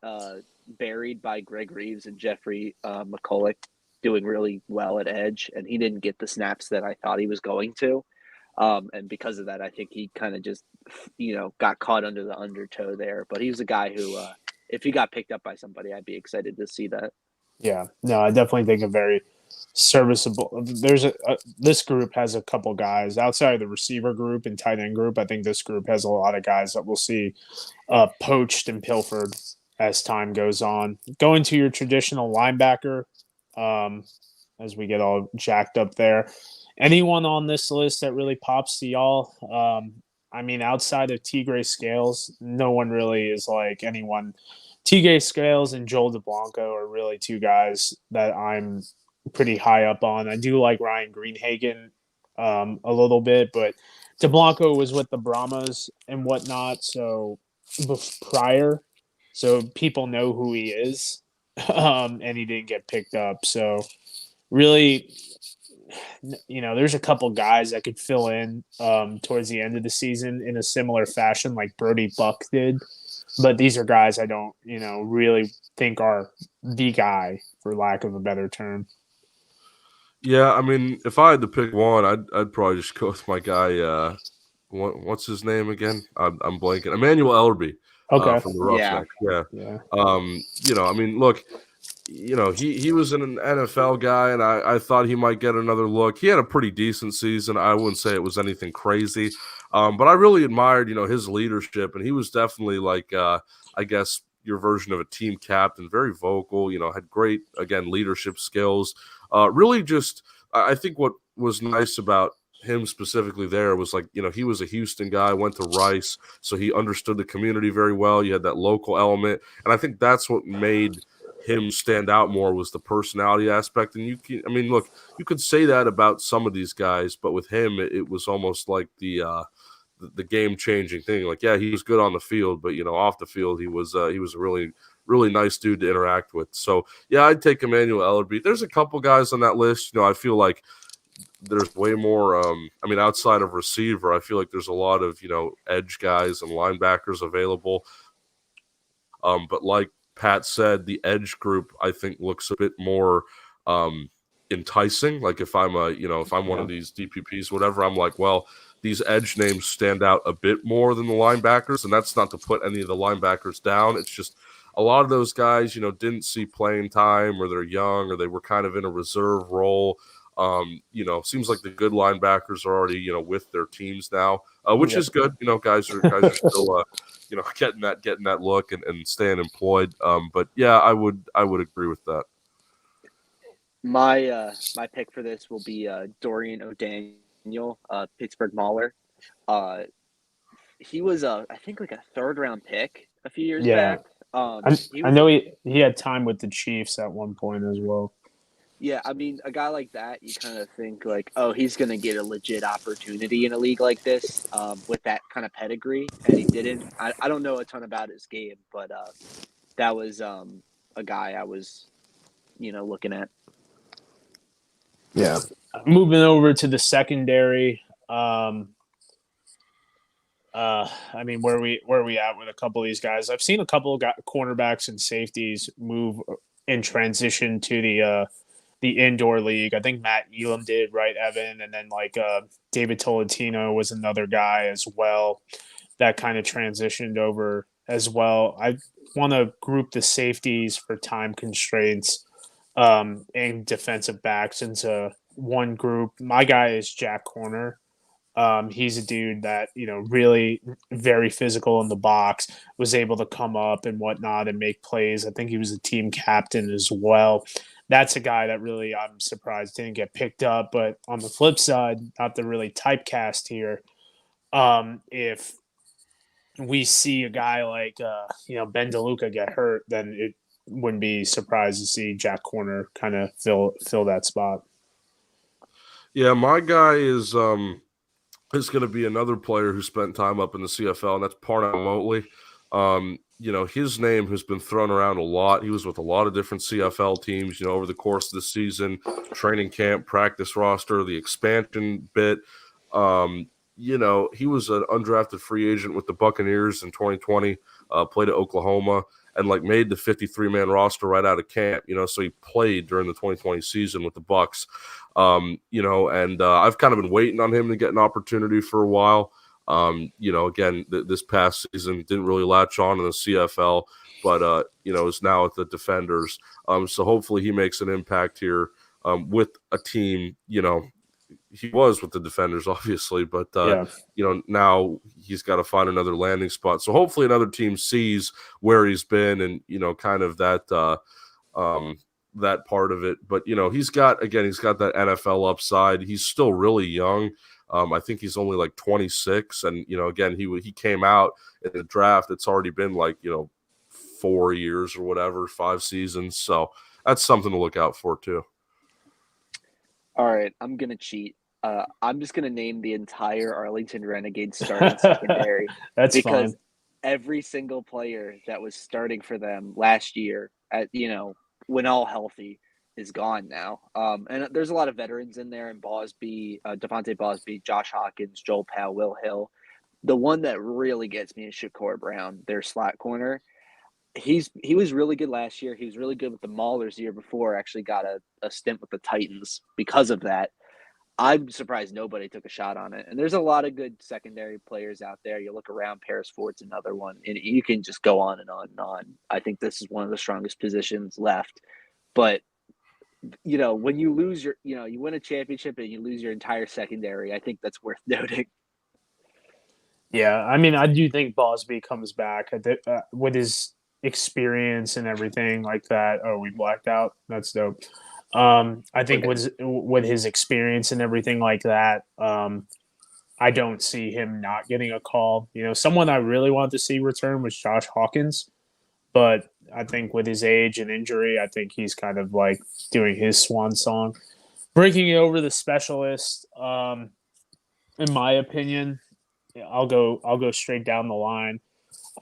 buried by Greg Reeves and Jeffrey McCulloch doing really well at edge, and he didn't get the snaps that I thought he was going to. And because of that, I think he kind of just, got caught under the undertow there. But he was a guy who, if he got picked up by somebody, I'd be excited to see that. Yeah, no, I definitely think a very serviceable. This group has a couple guys outside of the receiver group and tight end group. I think this group has a lot of guys that we'll see poached and pilfered as time goes on. Going to your traditional linebacker, um, as we get all jacked up there. Anyone on this list that really pops to y'all? I mean, outside of Tigre Scales, no one really is like anyone. Tigre Scales and Joel DeBlanco are really two guys that I'm pretty high up on. I do like Ryan Greenhagen a little bit, but DeBlanco was with the Brahmas and whatnot, so prior, so people know who he is, and he didn't get picked up. So really, there's a couple guys that could fill in towards the end of the season in a similar fashion, like Brody Buck did. But these are guys I don't, really think are the guy, for lack of a better term. Yeah, I mean, if I had to pick one, I'd probably just go with my guy. What's his name again? I'm blanking. Emmanuel Ellerby Okay. from the Roughnecks. Yeah. Yeah. I mean, look, he was an NFL guy, and I thought he might get another look. He had a pretty decent season. I wouldn't say it was anything crazy, but I really admired, his leadership, and he was definitely like, I guess, your version of a team captain, very vocal, had great, again, leadership skills. Really just, I think what was nice about him specifically there was like, he was a Houston guy, went to Rice, so he understood the community very well. You had that local element, and I think that's what made him stand out more was the personality aspect. And look, you could say that about some of these guys, but with him, it was almost like the game changing thing. Like, yeah, he was good on the field, but off the field, he was a really, really nice dude to interact with. So yeah, I'd take Emmanuel Ellerby. There's a couple guys on that list. I feel like there's way more. Outside of receiver, I feel like there's a lot of edge guys and linebackers available. But like Pat said, the edge group I think looks a bit more enticing. Like if I'm one of these DPPs, whatever, I'm like, well, these edge names stand out a bit more than the linebackers, and that's not to put any of the linebackers down. It's just a lot of those guys, didn't see playing time, or they're young, or they were kind of in a reserve role. Seems like the good linebackers are already, with their teams now, which is good. Guys are still, getting that look and staying employed. But yeah, I would agree with that. My pick for this will be Dorian O'Daniel, Pittsburgh Mauler. He was I think like a third round pick a few years back. I know he had time with the Chiefs at one point as well. Yeah, I mean, a guy like that, you kind of think like, oh, he's going to get a legit opportunity in a league like this with that kind of pedigree, and he didn't. I don't know a ton about his game, but that was a guy I was, looking at. Yeah. Moving over to the secondary, where we at with a couple of these guys? I've seen a couple of cornerbacks and safeties move in transition to the indoor league. I think Matt Elam did, right, Evan? And then David Tolentino was another guy as well that kind of transitioned over as well. I want to group the safeties for time constraints and defensive backs into one group. My guy is Jack Corner. He's a dude that, really very physical in the box, was able to come up and whatnot and make plays. I think he was a team captain as well. That's a guy that really, I'm surprised didn't get picked up. But on the flip side, not to really typecast here, if we see a guy like, Ben DeLuca get hurt, then it wouldn't be surprised to see Jack Corner kind of fill that spot. Yeah, my guy is going to be another player who spent time up in the CFL, and that's Parnell Motley. His name has been thrown around a lot. He was with a lot of different CFL teams, over the course of the season, training camp, practice roster, the expansion bit. He was an undrafted free agent with the Buccaneers in 2020, played at Oklahoma, and made the 53-man roster right out of camp, so he played during the 2020 season with the Bucs. I've kind of been waiting on him to get an opportunity for a while. Again, this past season didn't really latch on in the CFL, but is now at the Defenders. So hopefully he makes an impact here with a team. He was with the Defenders, obviously, but now he's got to find another landing spot. So hopefully another team sees where he's been and kind of that that part of it. But he's got that NFL upside. He's still really young. I think he's only like 26, and again he came out in the draft. It's already been like 4 years or whatever, 5 seasons. So that's something to look out for too. All right, I'm gonna cheat. I'm just gonna name the entire Arlington Renegades starting secondary. That's because fine. Every single player that was starting for them last year, when all healthy, is gone now. And there's a lot of veterans in there, and Bosby, Devontae Bosby, Josh Hawkins, Joel Powell, Will Hill. The one that really gets me is Shakur Brown, their slot corner. He was really good last year. He was really good with the Maulers the year before. Actually got a stint with the Titans because of that. I'm surprised nobody took a shot on it. And there's a lot of good secondary players out there. You look around, Paris Ford's another one, and you can just go on and on and on. I think this is one of the strongest positions left. But when you lose you win a championship and you lose your entire secondary, I think that's worth noting. Yeah, I mean, I do think Bosby comes back with his experience and everything like that. Oh, we blacked out. That's dope. I think with his experience and everything like that, I don't see him not getting a call. Someone I really want to see return was Josh Hawkins, but I think with his age and injury, I think he's kind of like doing his swan song. Breaking it over the specialist, in my opinion, I'll go straight down the line.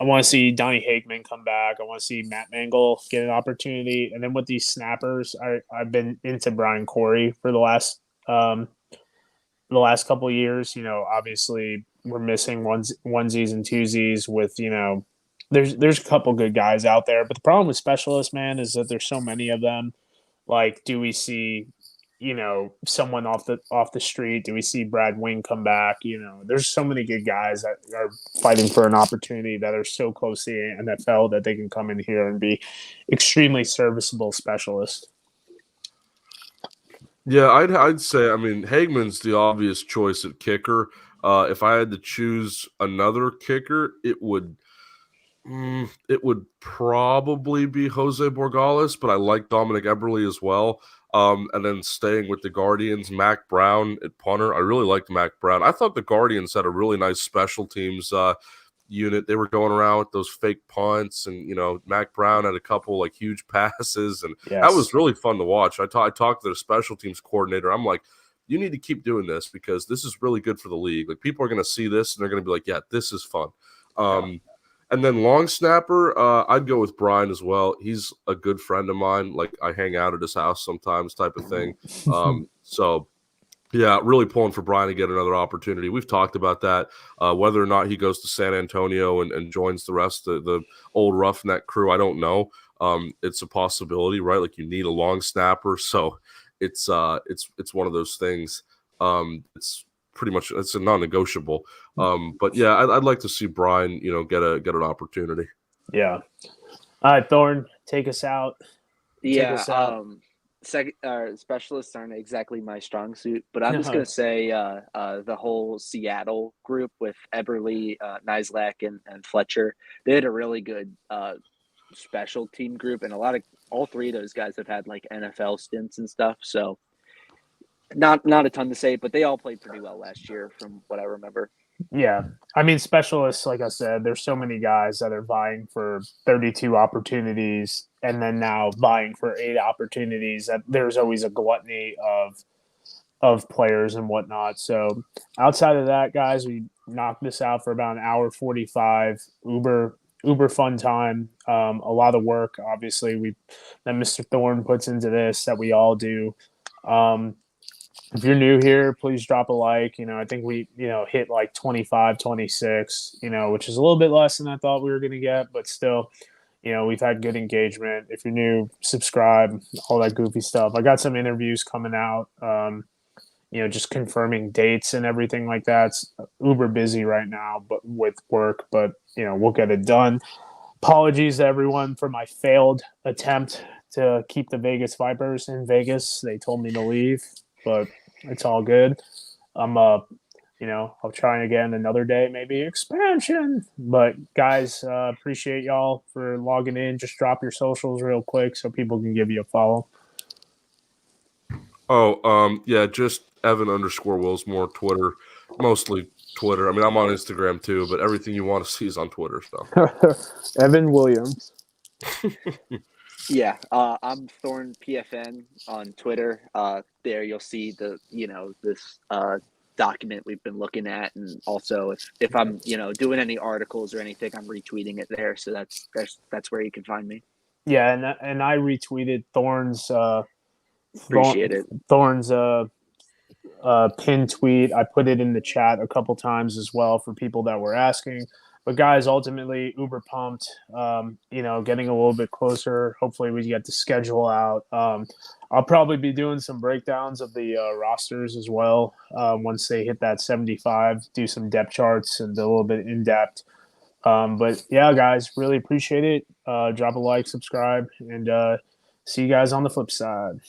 I want to see Donnie Hageman come back. I want to see Matt Mangle get an opportunity. And then with these snappers, I've been into Brian Corey for the last couple of years. Obviously we're missing onesies and twosies with, there's a couple good guys out there. But the problem with specialists, man, is that there's so many of them. Like, do we see someone off the street? Do we see Brad Wing come back? There's so many good guys that are fighting for an opportunity that are so close to the NFL that they can come in here and be extremely serviceable specialists. Yeah, I'd say, I mean, Hagman's the obvious choice at kicker. If I had to choose another kicker, it would probably be Jose Borgales, but I like Dominic Eberle as well. And then staying with the Guardians, Mac Brown at punter. I really liked Mac Brown. I thought the Guardians had a really nice special teams unit. They were going around with those fake punts, and Mac Brown had a couple like huge passes, and that was really fun to watch. I talked to the special teams coordinator. I'm like, you need to keep doing this because this is really good for the league. Like, people are going to see this and they're going to be like, yeah, this is fun. And then long snapper, I'd go with Brian as well. He's a good friend of mine. Like, I hang out at his house sometimes, type of thing. So yeah, really pulling for Brian to get another opportunity. We've talked about that, whether or not he goes to San Antonio and joins the rest of the old Roughneck crew. I don't know. It's a possibility, right? Like, you need a long snapper. So it's one of those things. It's pretty much, it's a non-negotiable. But yeah, I'd like to see Brian, get an opportunity. Yeah. All right, Thorne, take us out. Specialists aren't exactly my strong suit, but I'm just going to say the whole Seattle group with Eberle, Nislak, and Fletcher, they had a really good special team group, and all three of those guys have had like NFL stints and stuff. So not a ton to say, but they all played pretty well last year from what I remember. Yeah. I mean, specialists, like I said, there's so many guys that are vying for 32 opportunities and then now vying for 8 opportunities that there's always a gluttony of players and whatnot. So outside of that, guys, we knocked this out for about an hour 45, uber fun time. A lot of work, obviously, that Mr. Thorne puts into this, that we all do. If you're new here, please drop a like. I think we, hit like 25, 26, which is a little bit less than I thought we were going to get, but still, we've had good engagement. If you're new, subscribe, all that goofy stuff. I got some interviews coming out, just confirming dates and everything like that. It's uber busy right now, but with work, but we'll get it done. apologies to everyone for my failed attempt to keep the Vegas Vipers in Vegas. They told me to leave, but it's all good. I'm I'll try again another day, maybe expansion. But guys, appreciate y'all for logging in. Just drop your socials real quick so people can give you a follow. Oh, yeah, just Evan_Willsmore, Twitter, mostly Twitter. I mean, I'm on Instagram too, but everything you want to see is on Twitter. So Evan Williams. Yeah, I'm Thorn PFN on Twitter. There you'll see this document we've been looking at, and also if I'm doing any articles or anything, I'm retweeting it there. So that's where you can find me. Yeah, and I retweeted Thorn's Appreciate it. Thorn's pin tweet. I put it in the chat a couple times as well for people that were asking. But guys, ultimately, uber pumped. Getting a little bit closer. Hopefully, we get the schedule out. I'll probably be doing some breakdowns of the rosters as well once they hit that 75. Do some depth charts and a little bit in depth. But yeah, guys, really appreciate it. Drop a like, subscribe, and see you guys on the flip side.